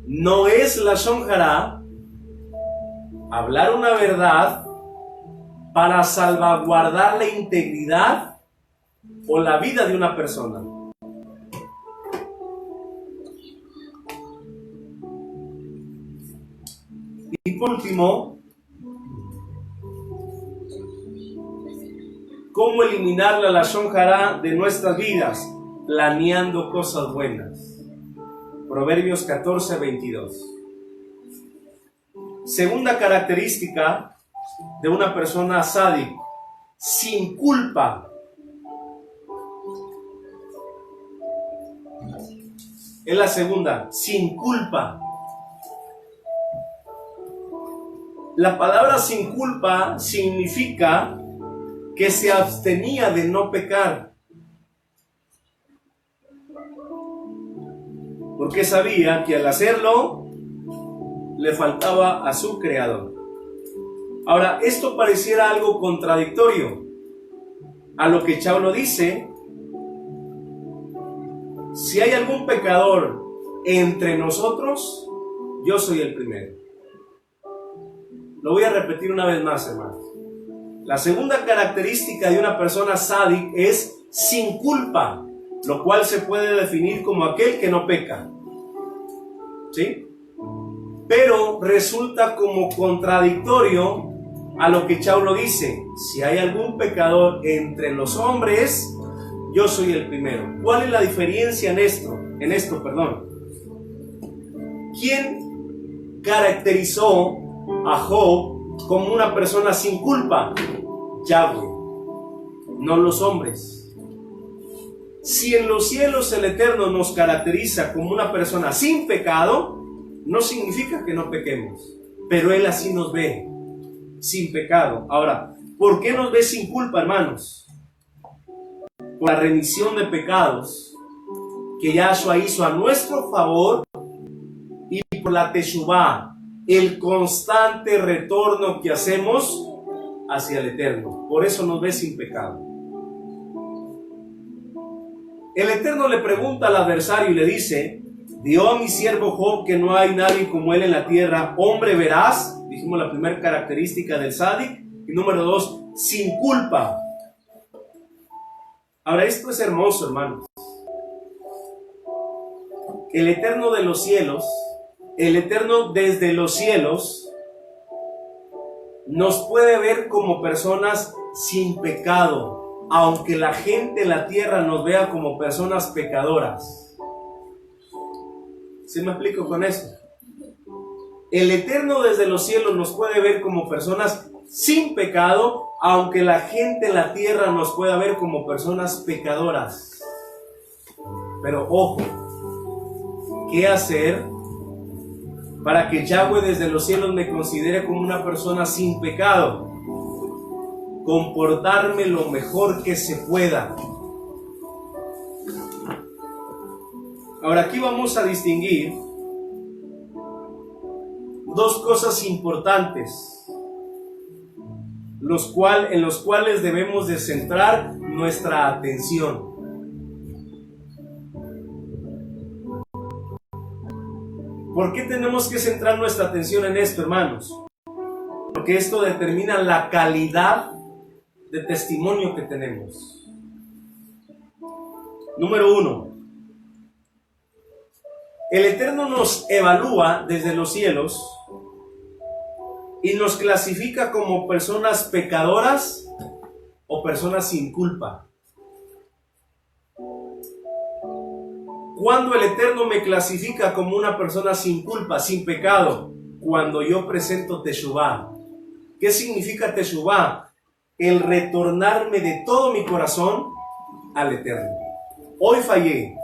No es la lashon hara hablar una verdad para salvaguardar la integridad o la vida de una persona. Y por último, ¿cómo eliminar la lashon hara de nuestras vidas? Planeando cosas buenas. Proverbios 14, 22. Segunda característica de una persona sádica, sin culpa. Es la segunda, sin culpa. La palabra sin culpa significa que se abstenía de no pecar, porque sabía que al hacerlo le faltaba a su creador. Ahora, esto pareciera algo contradictorio a lo que Chaulo dice: si hay algún pecador entre nosotros, yo soy el primero. Lo voy a repetir una vez más, hermanos. La segunda característica de una persona sádica es sin culpa, lo cual se puede definir como aquel que no peca. ¿Sí? Pero resulta como contradictorio a lo que Chaulo dice: si hay algún pecador entre los hombres, yo soy el primero. ¿Cuál es la diferencia en esto? ¿Quién caracterizó a Job como una persona sin culpa? Yahweh, no los hombres. Si en los cielos el Eterno nos caracteriza como una persona sin pecado, no significa que no pequemos, pero Él así nos ve, sin pecado. Ahora, ¿por qué nos ve sin culpa, hermanos? Por la remisión de pecados que Yahshua hizo a nuestro favor y por la teshuvá, el constante retorno que hacemos hacia el Eterno. Por eso nos ve sin pecado. El Eterno le pregunta al adversario y le dice: ¿dio a mi siervo Job que no hay nadie como él en la tierra, hombre veraz? Dijimos la primera característica del Sadik. Y número 2, sin culpa. Ahora, esto es hermoso, hermanos. El Eterno de los cielos, el Eterno desde los cielos, nos puede ver como personas sin pecado, aunque la gente en la tierra nos vea como personas pecadoras. ¿Sí me explico con eso? El Eterno desde los cielos nos puede ver como personas sin pecado, aunque la gente en la tierra nos pueda ver como personas pecadoras. Pero ojo, ¿qué hacer para que Yahweh desde los cielos me considere como una persona sin pecado? Comportarme lo mejor que se pueda. Ahora, aquí vamos a distinguir dos cosas importantes, en los cuales debemos de centrar nuestra atención. ¿Por qué tenemos que centrar nuestra atención en esto, hermanos? Porque esto determina la calidad de testimonio que tenemos. Número 1. El Eterno nos evalúa desde los cielos y nos clasifica como personas pecadoras o personas sin culpa. Cuando el Eterno me clasifica como una persona sin culpa, sin pecado, cuando yo presento teshuvá. ¿Qué significa teshuvá? El retornarme de todo mi corazón al Eterno. Hoy fallé,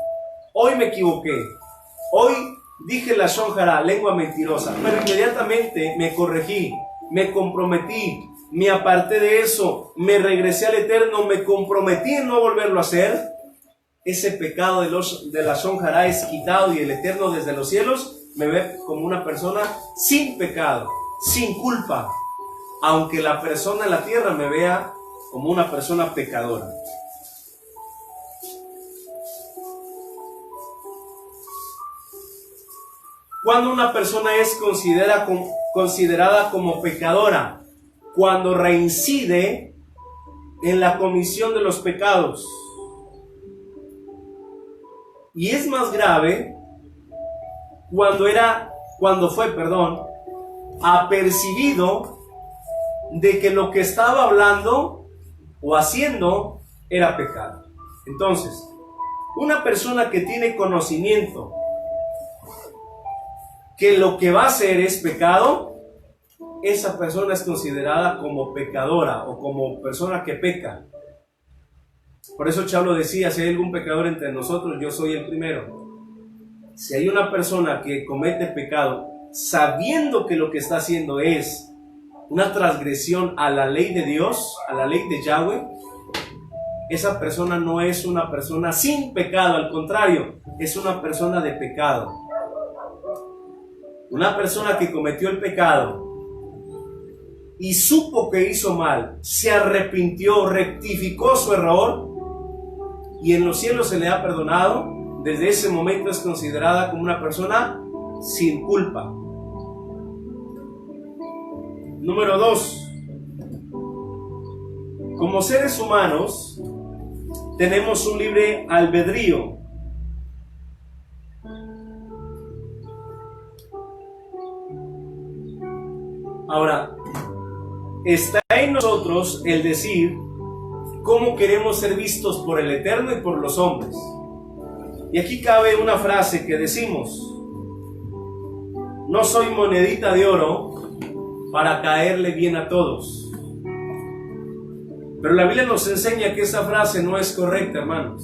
hoy me equivoqué, hoy dije lashon hara, lengua mentirosa, pero inmediatamente me corregí, me comprometí, me aparté de eso, me regresé al Eterno, me comprometí en no volverlo a hacer. Ese pecado de lashon hara es quitado y el Eterno desde los cielos me ve como una persona sin pecado, sin culpa, aunque la persona en la tierra me vea como una persona pecadora. Cuando una persona es considerada como pecadora, cuando reincide en la comisión de los pecados. Y es más grave cuando fue apercibido de que lo que estaba hablando o haciendo era pecado. Entonces, una persona que tiene conocimiento que lo que va a hacer es pecado, esa persona es considerada como pecadora o como persona que peca. Por eso Chablo decía: si hay algún pecador entre nosotros, yo soy el primero. Si hay una persona que comete pecado sabiendo que lo que está haciendo es una transgresión a la ley de Dios, a la ley de Yahweh, esa persona no es una persona sin pecado, al contrario, es una persona de pecado. Una persona que cometió el pecado y supo que hizo mal, se arrepintió, rectificó su error y en los cielos se le ha perdonado, desde ese momento es considerada como una persona sin culpa. Número 2. Como seres humanos tenemos un libre albedrío. Ahora, está en nosotros el decir cómo queremos ser vistos por el Eterno y por los hombres. Y aquí cabe una frase que decimos: no soy monedita de oro para caerle bien a todos. Pero la Biblia nos enseña que esa frase no es correcta, hermanos.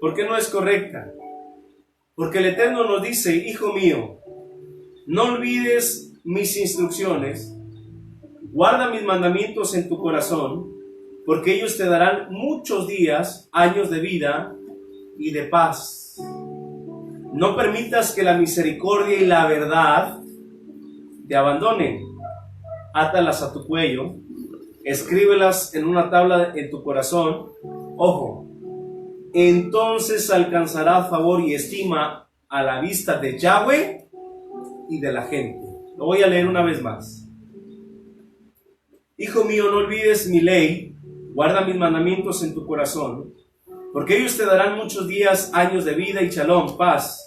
¿Por qué no es correcta? Porque el Eterno nos dice: hijo mío, no olvides mis instrucciones, guarda mis mandamientos en tu corazón, porque ellos te darán muchos días, años de vida y de paz. No permitas que la misericordia y la verdad te abandonen. Átalas a tu cuello, escríbelas en una tabla en tu corazón. Ojo, entonces alcanzará favor y estima a la vista de Yahweh y de la gente. Lo voy a leer una vez más. Hijo mío, no olvides mi ley, guarda mis mandamientos en tu corazón, porque ellos te darán muchos días, años de vida y shalom, paz.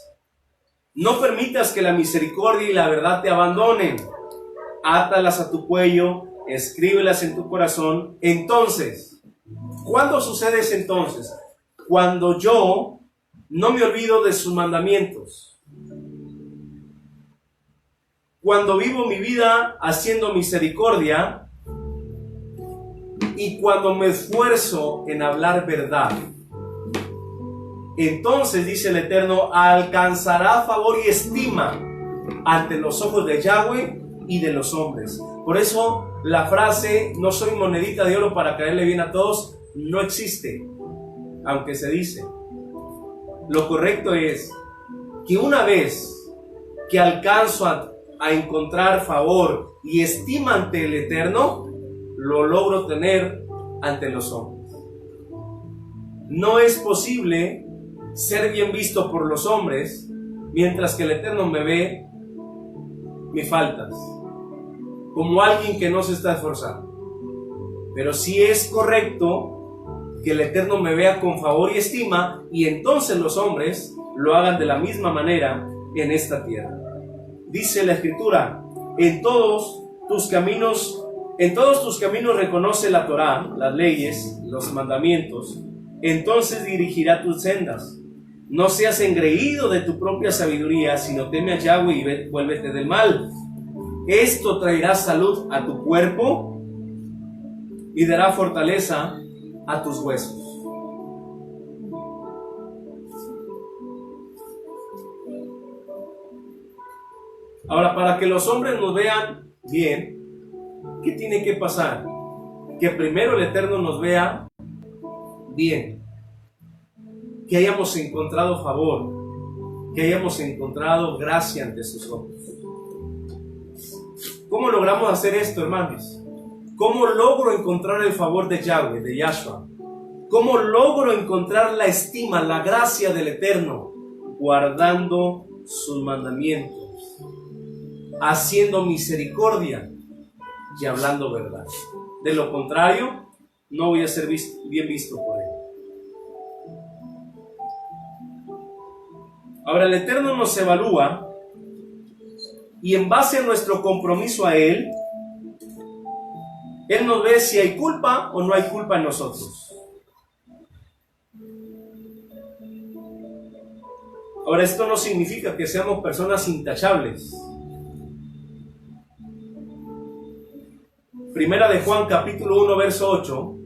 No permitas que la misericordia y la verdad te abandonen. Átalas a tu cuello, escríbelas en tu corazón. Entonces, ¿cuándo sucede ese entonces? Cuando yo no me olvido de sus mandamientos. Cuando vivo mi vida haciendo misericordia y cuando me esfuerzo en hablar verdad. Entonces, dice el Eterno, alcanzará favor y estima ante los ojos de Yahweh y de los hombres. Por eso la frase no soy monedita de oro para caerle bien a todos no existe, aunque se dice. Lo correcto es que una vez que alcanzo a encontrar favor y estima ante el Eterno, lo logro tener ante los hombres. No es posible ser bien visto por los hombres mientras que el Eterno me ve mis faltas como alguien que no se está esforzando. Pero sí es correcto que el Eterno me vea con favor y estima, y entonces los hombres lo hagan de la misma manera en esta tierra. Dice la Escritura: en todos tus caminos reconoce la Torá, las leyes, los mandamientos, entonces dirigirá tus sendas. No seas engreído de tu propia sabiduría, sino teme a Yahweh y vuélvete del mal. Esto traerá salud a tu cuerpo y dará fortaleza a tus huesos. Ahora, para que los hombres nos vean bien, ¿qué tiene que pasar? Que primero el Eterno nos vea bien, que hayamos encontrado favor, que hayamos encontrado gracia ante sus ojos. ¿Cómo logramos hacer esto, hermanos? ¿Cómo logro encontrar el favor de Yahweh, de Yahshua? ¿Cómo logro encontrar la estima, la gracia del Eterno? Guardando sus mandamientos, haciendo misericordia y hablando verdad. De lo contrario, no voy a ser bien visto por él. Ahora, el Eterno nos evalúa y en base a nuestro compromiso a Él, Él nos ve si hay culpa o no hay culpa en nosotros. Ahora, esto no significa que seamos personas intachables. Primera de Juan, capítulo 1, verso 8.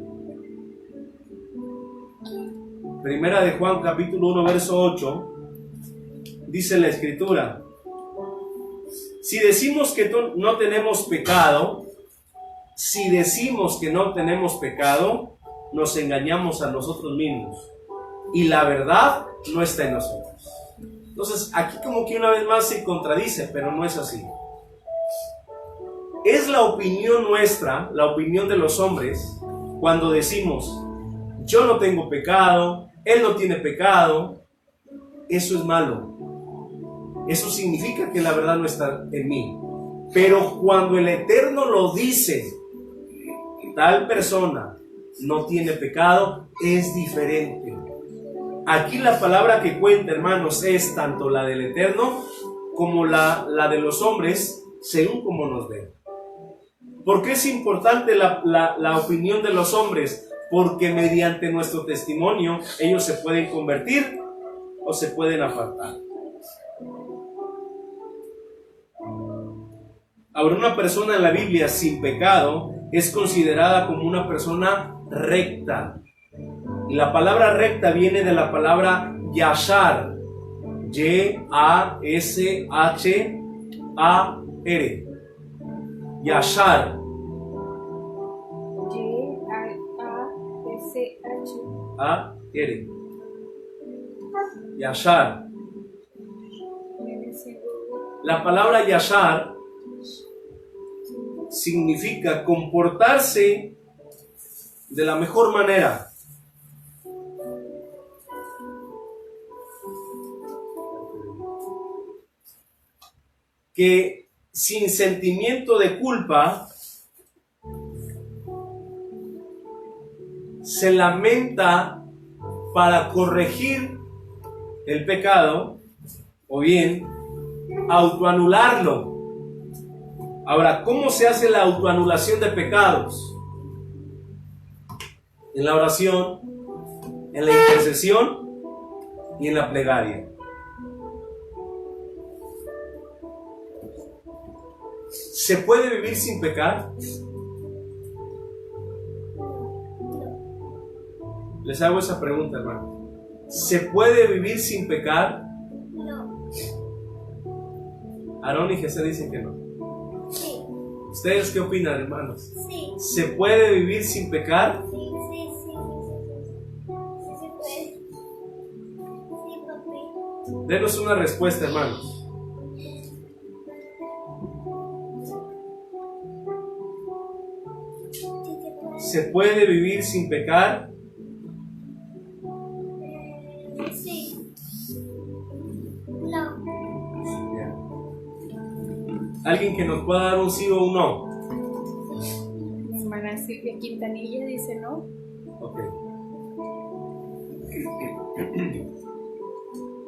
Primera de Juan, capítulo 1, verso 8. Dice la Escritura: si decimos que no tenemos pecado, nos engañamos a nosotros mismos y la verdad no está en nosotros. Entonces, aquí como que una vez más se contradice, pero no es así. Es la opinión nuestra, la opinión de los hombres, cuando decimos: yo no tengo pecado, él no tiene pecado. Eso es malo. Eso significa que la verdad no está en mí. Pero cuando el Eterno lo dice, tal persona no tiene pecado, es diferente. Aquí la palabra que cuenta, hermanos, es tanto la del Eterno como la de los hombres, según como nos ven. ¿Por qué es importante la opinión de los hombres? Porque mediante nuestro testimonio ellos se pueden convertir o se pueden apartar. Ahora, una persona en la Biblia sin pecado es considerada como una persona recta. Y la palabra recta viene de la palabra yashar. Y-A-S-H-A-R. Yashar. A-R. Yashar. La palabra yashar significa comportarse de la mejor manera. Que sin sentimiento de culpa se lamenta para corregir el pecado o bien autoanularlo. Ahora, ¿cómo se hace la autoanulación de pecados? En la oración, en la intercesión y en la plegaria. ¿Se puede vivir sin pecar? Les hago esa pregunta, hermano. ¿Se puede vivir sin pecar? No. Aarón y Jesús dicen que no. Sí. ¿Ustedes qué opinan, hermanos? Sí. ¿Se puede vivir sin pecar? Sí, sí, sí. Sí se puede. Sí, papi. Denos una respuesta, hermanos. Sí se puede. ¿Se puede vivir sin pecar? Sí. No. ¿Alguien que nos pueda dar un sí o un no? Mi hermana Silvia Quintanilla dice no. Ok.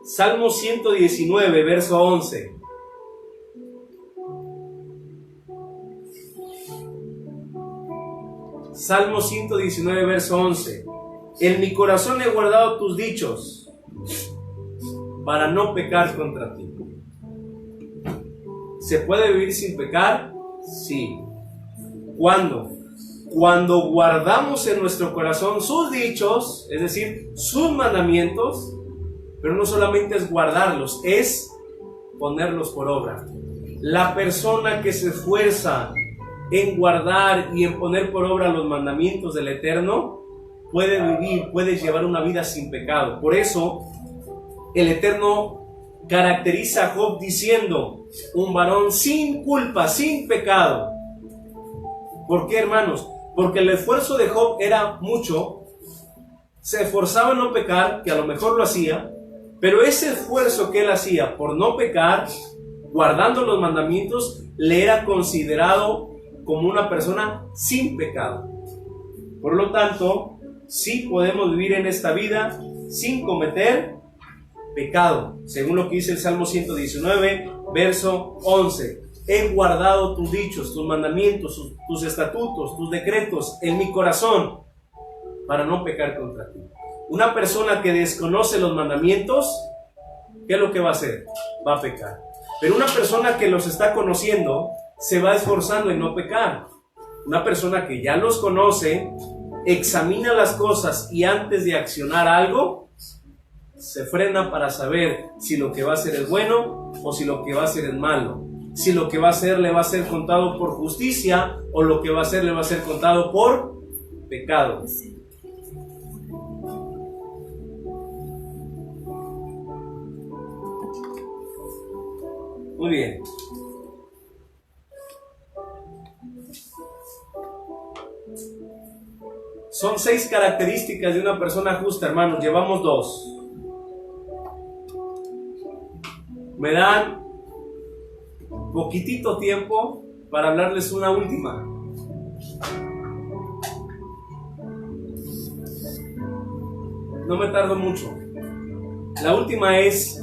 Salmo 119, verso 11. Salmo 119, verso 11. En mi corazón he guardado tus dichos para no pecar contra ti. ¿Se puede vivir sin pecar? Sí. ¿Cuándo? Cuando guardamos en nuestro corazón sus dichos, es decir, sus mandamientos, pero no solamente es guardarlos, es ponerlos por obra. La persona que se esfuerza en guardar y en poner por obra los mandamientos del Eterno, puede vivir, puede llevar una vida sin pecado. Por eso, el Eterno caracteriza a Job diciendo, un varón sin culpa, sin pecado. ¿Por qué, hermanos? Porque el esfuerzo de Job era mucho, se esforzaba en no pecar, que a lo mejor lo hacía, pero ese esfuerzo que él hacía por no pecar, guardando los mandamientos, le era considerado como una persona sin pecado. Por lo tanto, sí podemos vivir en esta vida sin cometer pecado, según lo que dice el Salmo 119, verso 11. He guardado tus dichos, tus mandamientos, tus estatutos, tus decretos en mi corazón para no pecar contra ti. Una persona que desconoce los mandamientos, ¿qué es lo que va a hacer? Va a pecar. Pero una persona que los está conociendo se va esforzando en no pecar. Una persona que ya los conoce, examina las cosas y antes de accionar algo, se frena para saber si lo que va a hacer es bueno o si lo que va a hacer es malo. Si lo que va a hacer le va a ser contado por justicia o lo que va a hacer le va a ser contado por pecado. Muy bien. Son 6 características de una persona justa, hermanos. Llevamos 2. Me dan poquitito tiempo para hablarles una última. No me tardo mucho. La última es,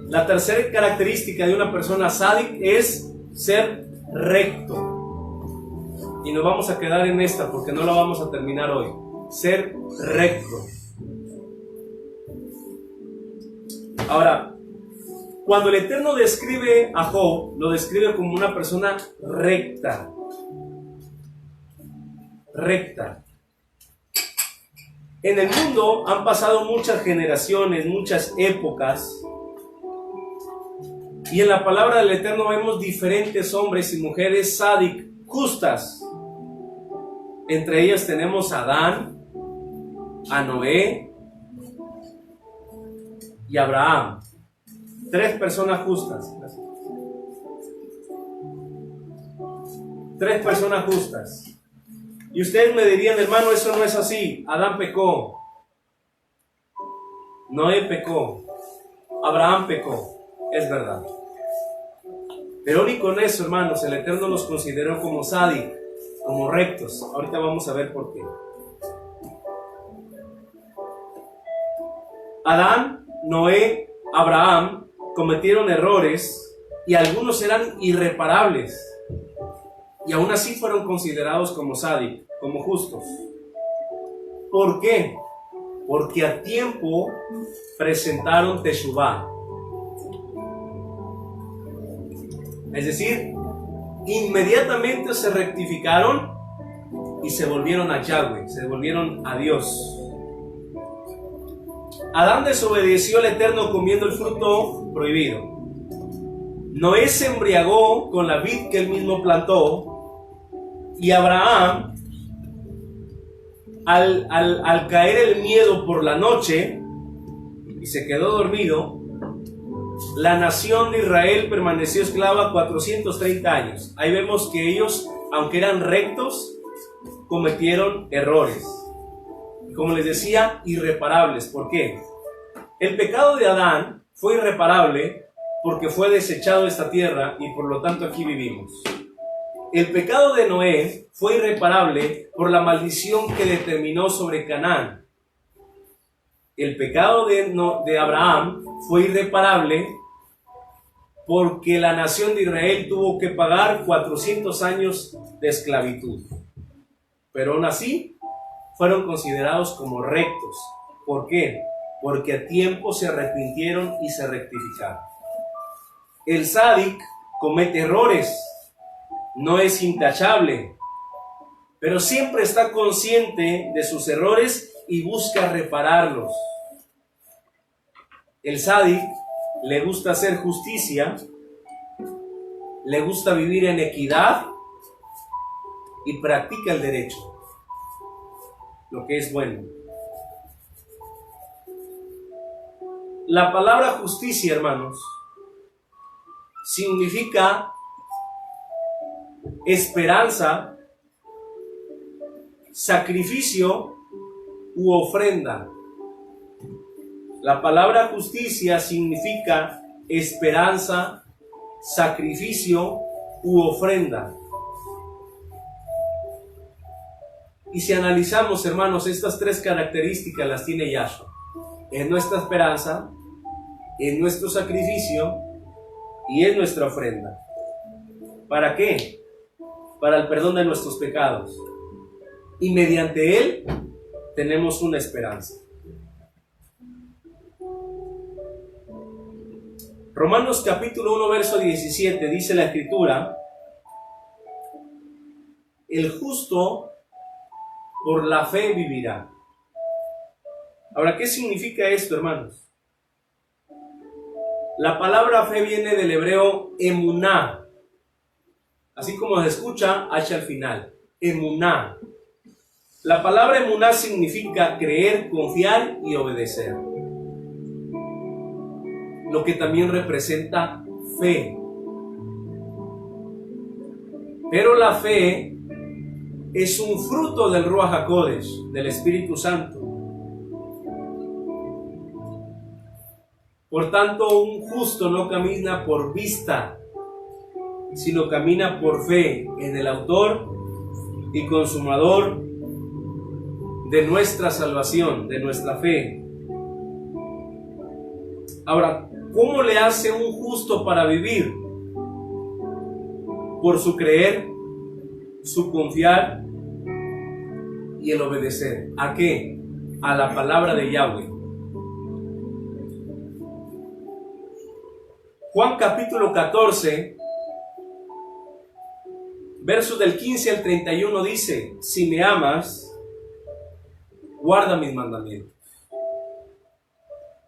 la tercera característica de una persona sádic es ser recto. y nos vamos a quedar en esta porque no la vamos a terminar hoy. Ser recto. Ahora, cuando el Eterno describe a Job, lo describe como una persona recta. Recta. En el mundo han pasado muchas generaciones, muchas épocas, y en la palabra del Eterno vemos diferentes hombres y mujeres sádic, justas. Entre ellas tenemos a Adán, a Noé y a Abraham. 3 personas justas. 3 personas justas. Y ustedes me dirían, hermano, eso no es así. Adán pecó, Noé pecó, Abraham pecó. Es verdad. Pero ni con eso, hermanos, el Eterno los consideró como sádic, como rectos. Ahorita vamos a ver por qué. Adán, Noé, Abraham cometieron errores y algunos eran irreparables. Y aún así fueron considerados como sádic, como justos. ¿Por qué? Porque a tiempo presentaron teshuvá. Es decir, inmediatamente se rectificaron y se volvieron a Yahweh, se volvieron a Dios. Adán desobedeció al Eterno comiendo el fruto prohibido. Noé se embriagó con la vid que él mismo plantó. Y Abraham, al caer el miedo por la noche y se quedó dormido, la nación de Israel permaneció esclava 430 años. Ahí vemos que ellos, aunque eran rectos, cometieron errores. Como les decía, irreparables. ¿Por qué? El pecado de Adán fue irreparable porque fue desechado de esta tierra y por lo tanto aquí vivimos. El pecado de Noé fue irreparable por la maldición que determinó sobre Canaán. El pecado de Abraham fue irreparable porque la nación de Israel tuvo que pagar 400 años de esclavitud. Pero aún así, fueron considerados como rectos. ¿Por qué? Porque a tiempo se arrepintieron y se rectificaron. El sádic comete errores, no es intachable, pero siempre está consciente de sus errores y busca repararlos. El sádic le gusta hacer justicia, le gusta vivir en equidad y practica el derecho, lo que es bueno. La palabra justicia, hermanos, significa esperanza, sacrificio u ofrenda. La palabra justicia significa esperanza, sacrificio u ofrenda. Y si analizamos, hermanos, estas 3 características las tiene Yahshua. En nuestra esperanza, en nuestro sacrificio y en nuestra ofrenda. ¿Para qué? Para el perdón de nuestros pecados. Y mediante él tenemos una esperanza. Romanos capítulo 1, verso 17, dice la Escritura: el justo por la fe vivirá. Ahora, ¿qué significa esto, hermanos? La palabra fe viene del hebreo emuná, así como se escucha H al final, emuná. La palabra emuná significa creer, confiar y obedecer, lo que también representa fe. Pero la fe es un fruto del Ruach HaKodesh, del Espíritu Santo. Por tanto, un justo no camina por vista, sino camina por fe en el autor y consumador de nuestra salvación, de nuestra fe. Ahora, ¿cómo le hace un justo para vivir? Por su creer, su confiar y el obedecer. ¿A qué? A la palabra de Yahweh. Juan capítulo 14, versos del 15 al 31 dice: si me amas, guarda mis mandamientos.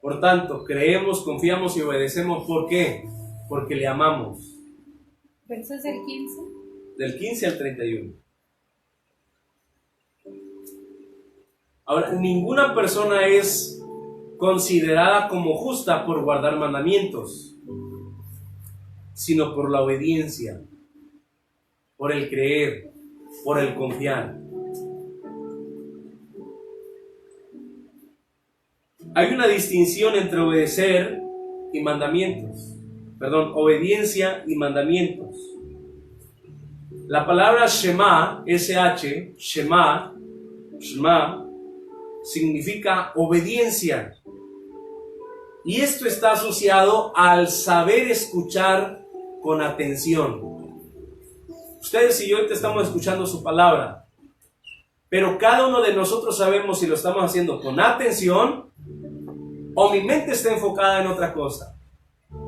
Por tanto, creemos, confiamos y obedecemos. ¿Por qué? Porque le amamos. Versos del 15. Del 15 al 31. Ahora, ninguna persona es considerada como justa por guardar mandamientos, sino por la obediencia, por el creer, por el confiar. Hay una distinción entre obedecer y mandamientos. Perdón, obediencia y mandamientos. La palabra Shema, SH, Shema, significa obediencia. Y esto está asociado al saber escuchar con atención. Ustedes y yo ahorita estamos escuchando su palabra, pero cada uno de nosotros sabemos si lo estamos haciendo con atención o mi mente está enfocada en otra cosa.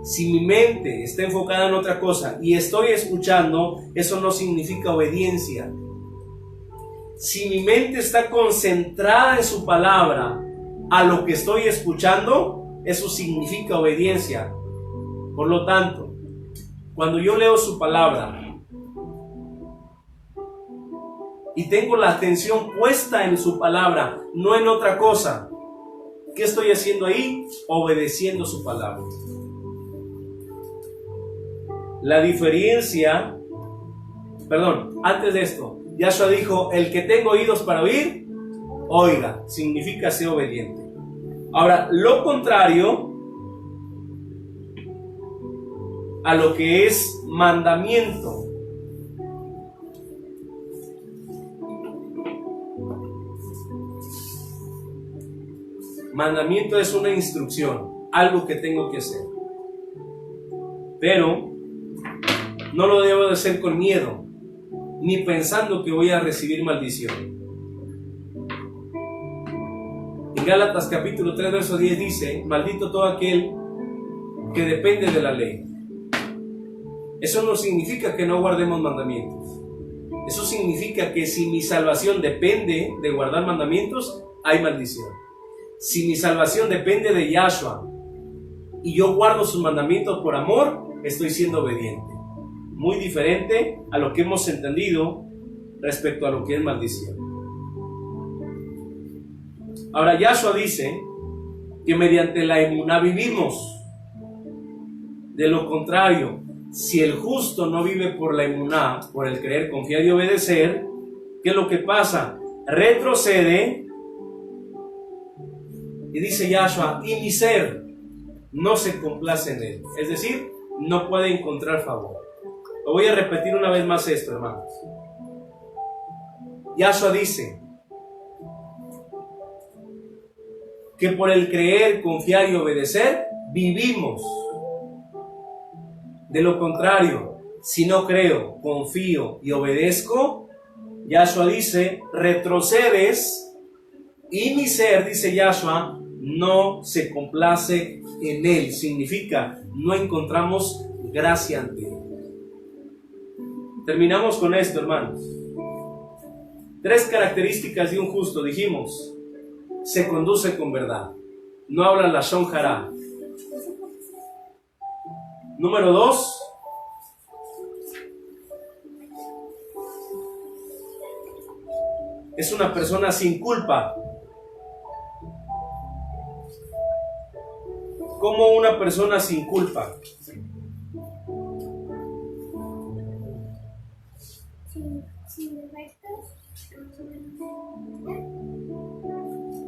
Si mi mente está enfocada en otra cosa y estoy escuchando, eso no significa obediencia. Si mi mente está concentrada en su palabra a lo que estoy escuchando, eso significa obediencia. Por lo tanto, cuando yo leo su palabra y tengo la atención puesta en su palabra, no en otra cosa, ¿qué estoy haciendo ahí? Obedeciendo su palabra. La diferencia, antes de esto, Yahshua dijo: el que tenga oídos para oír, oiga. Significa ser obediente. Ahora, lo contrario a lo que es mandamiento. Mandamiento es una instrucción, algo que tengo que hacer. Pero no lo debo de hacer con miedo, ni pensando que voy a recibir maldición. En Gálatas capítulo 3, verso 10 dice: maldito todo aquel que depende de la ley. Eso no significa que no guardemos mandamientos. Eso significa que si mi salvación depende de guardar mandamientos, hay maldición. Si mi salvación depende de Yahshua y yo guardo sus mandamientos por amor, estoy siendo obediente. Muy diferente a lo que hemos entendido respecto a lo que es maldición. Ahora, Yahshua dice que mediante la emuná vivimos. De lo contrario, si el justo no vive por la emuná, por el creer, confiar y obedecer, ¿qué es lo que pasa? Retrocede y dice Yahshua: y mi ser no se complace en él. Es decir, no puede encontrar favor. Lo voy a repetir una vez más esto, hermanos. Yahshua dice que por el creer, confiar y obedecer, vivimos. De lo contrario, si no creo, confío y obedezco, Yahshua dice, retrocedes, y mi ser, dice Yahshua, no se complace en él. Significa, no encontramos gracia ante él. Terminamos con esto, hermanos. 3 características de un justo, dijimos. Se conduce con verdad. No habla lashon hará. Número 2. Es una persona sin culpa. ¿Cómo una persona sin culpa?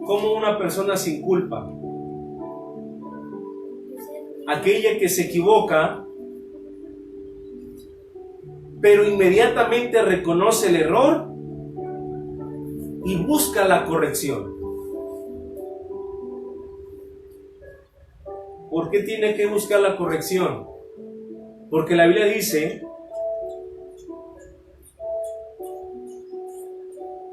¿Cómo una persona sin culpa? Aquella que se equivoca, pero inmediatamente reconoce el error y busca la corrección. ¿Por qué tiene que buscar la corrección? Porque la Biblia dice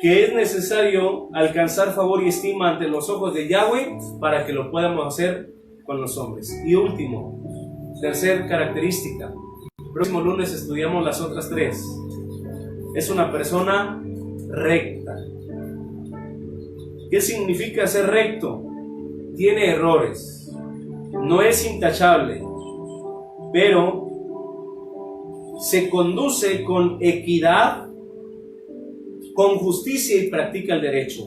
que es necesario alcanzar favor y estima ante los ojos de Yahweh para que lo podamos hacer con los hombres. Y último, tercer característica. El próximo lunes estudiamos las otras tres. Es una persona recta. ¿Qué significa ser recto? Tiene errores, no es intachable, pero se conduce con equidad, con justicia y practica el derecho.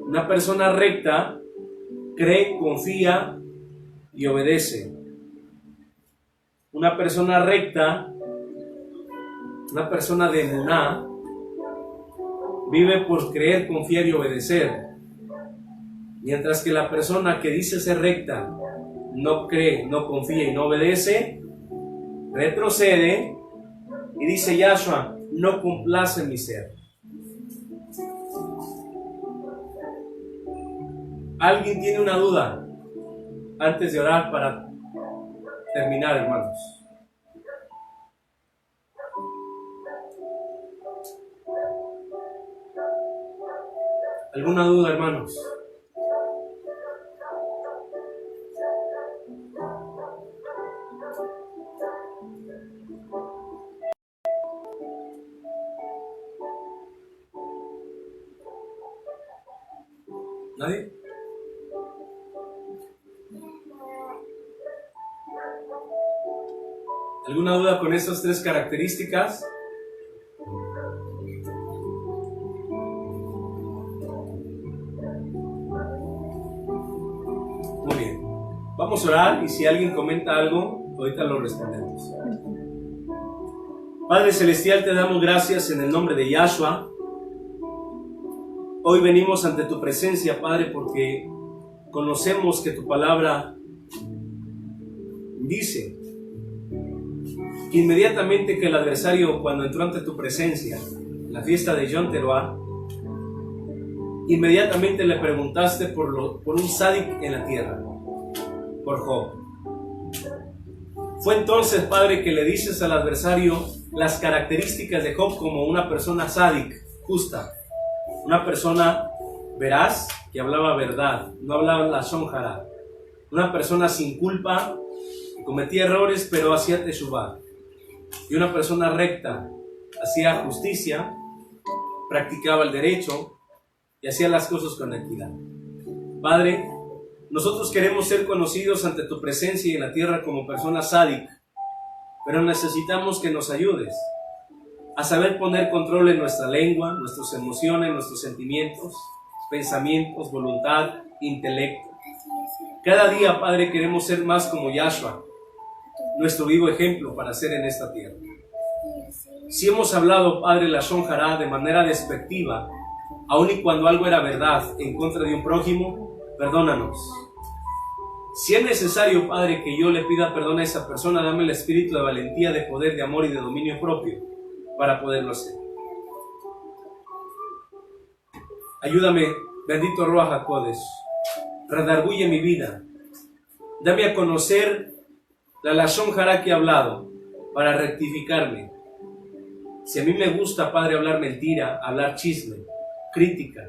Una persona recta cree, confía y obedece. Una persona recta, una persona de emuná, vive por creer, confiar y obedecer. Mientras que la persona que dice ser recta no cree, no confía y no obedece, retrocede y dice: Yahshua, no complace mi ser. ¿Alguien tiene una duda antes de orar para terminar, hermanos? ¿Alguna duda, hermanos? ¿Nadie? ¿Alguna duda con estas tres características? Muy bien. Vamos a orar y si alguien comenta algo, ahorita lo respondemos. Padre Celestial, te damos gracias en el nombre de Yahshua. Hoy venimos ante tu presencia, Padre, porque conocemos que tu palabra dice que inmediatamente que el adversario, cuando entró ante tu presencia, en la fiesta de Yom Teruah, inmediatamente le preguntaste por un sádic en la tierra, por Job. Fue entonces, Padre, que le dices al adversario las características de Job como una persona sádic, justa, una persona veraz, que hablaba verdad, no hablaba lashon hara, una persona sin culpa, que cometía errores pero hacía teshuvah, y una persona recta, hacía justicia, practicaba el derecho y hacía las cosas con equidad. Padre, nosotros queremos ser conocidos ante tu presencia y en la tierra como personas sádic, pero necesitamos que nos ayudes a saber poner control en nuestra lengua, nuestras emociones, nuestros sentimientos, pensamientos, voluntad, intelecto. Cada día, Padre, queremos ser más como Yahshua, nuestro vivo ejemplo para ser en esta tierra. Si hemos hablado, Padre, lashon hara de manera despectiva, aun y cuando algo era verdad en contra de un prójimo, perdónanos. Si es necesario, Padre, que yo le pida perdón a esa persona, dame el espíritu de valentía, de poder, de amor y de dominio propio para poderlo hacer. Ayúdame, bendito Ruach HaKodesh, redarguye mi vida. Dame a conocer la lashon hara que he hablado para rectificarme. Si a mí me gusta, Padre, hablar mentira, hablar chisme, crítica,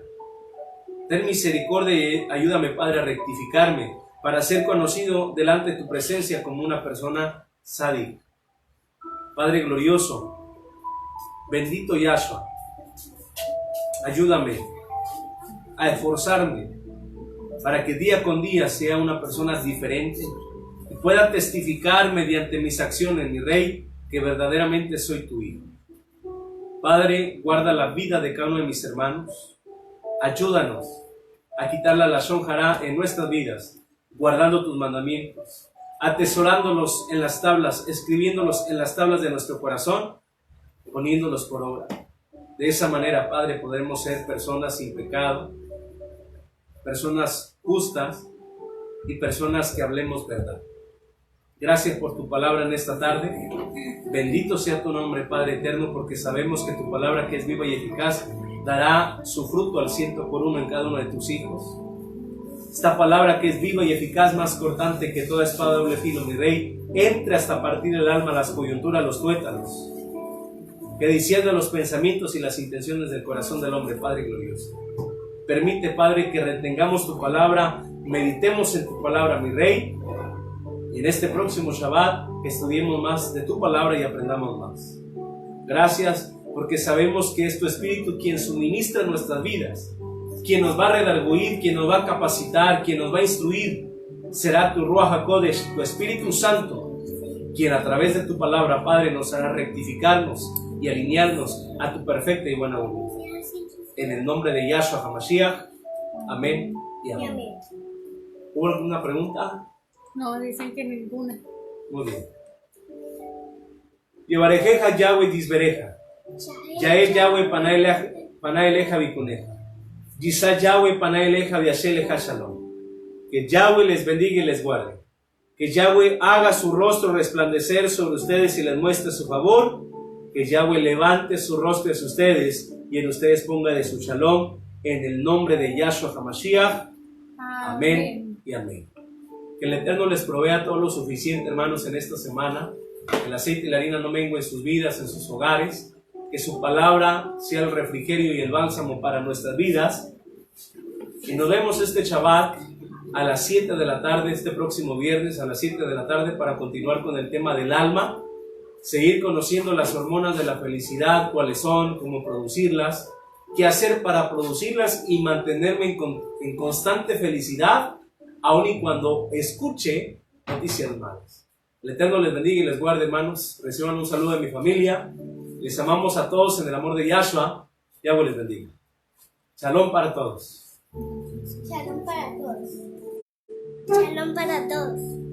ten misericordia y ayúdame, Padre, a rectificarme para ser conocido delante de tu presencia como una persona sádica. Padre glorioso, bendito Yahshua, ayúdame a esforzarme para que día con día sea una persona diferente y pueda testificar mediante mis acciones, mi Rey, que verdaderamente soy tu Hijo. Padre, guarda la vida de cada uno de mis hermanos. Ayúdanos a quitar la lashon hara en nuestras vidas, guardando tus mandamientos, atesorándolos en las tablas, escribiéndolos en las tablas de nuestro corazón, poniéndolos por obra. De esa manera, Padre, podremos ser personas sin pecado, personas justas y personas que hablemos verdad. Gracias por tu palabra en esta tarde. Bendito sea tu nombre, Padre eterno, porque sabemos que tu palabra, que es viva y eficaz, dará su fruto al 100% en cada uno de tus hijos. Esta palabra, que es viva y eficaz, más cortante que toda espada de doble filo, mi Rey, entre hasta partir el alma, las coyunturas, los tuétanos, que discierne los pensamientos y las intenciones del corazón del hombre, Padre glorioso. Permite, Padre, que retengamos tu palabra, meditemos en tu palabra, mi Rey, y en este próximo Shabbat que estudiemos más de tu palabra y aprendamos más. Gracias, porque sabemos que es tu Espíritu quien suministra nuestras vidas, quien nos va a redarguir, quien nos va a capacitar, quien nos va a instruir. Será tu Ruach HaKodesh, tu Espíritu Santo, quien a través de tu palabra, Padre, nos hará rectificarnos y alinearnos a tu perfecta y buena voluntad. En el nombre de Yahshua HaMashiach, amén y amén. ¿Hubo alguna pregunta? No, dicen que ninguna. Muy bien. Yevarejeja Yahweh disbereja. Yael Yahweh panaeleja vikuneja. Yisa Yahweh panaeleja viasheleja shalom. Que Yahweh les bendiga y les guarde. Que Yahweh haga su rostro resplandecer sobre ustedes y les muestre su favor. Que Yahweh levante su rostro hacia ustedes y en ustedes ponga de su shalom. En el nombre de Yahshua HaMashiach. Amén y amén. Que el Eterno les provea todo lo suficiente, hermanos, en esta semana. Que el aceite y la harina no menguen en sus vidas, en sus hogares. Que su palabra sea el refrigerio y el bálsamo para nuestras vidas. Y nos vemos este Shabbat a las 7 de la tarde, este próximo viernes a las 7 de la tarde, para continuar con el tema del alma. Seguir conociendo las hormonas de la felicidad, cuáles son, cómo producirlas, qué hacer para producirlas y mantenerme en constante felicidad, aun y cuando escuche noticias malas. El Eterno les bendiga y les guarde, hermanos. Reciban un saludo de mi familia. Les amamos a todos en el amor de Yahshua. Yahweh les bendiga. Shalom para todos. Shalom para todos. Shalom para todos.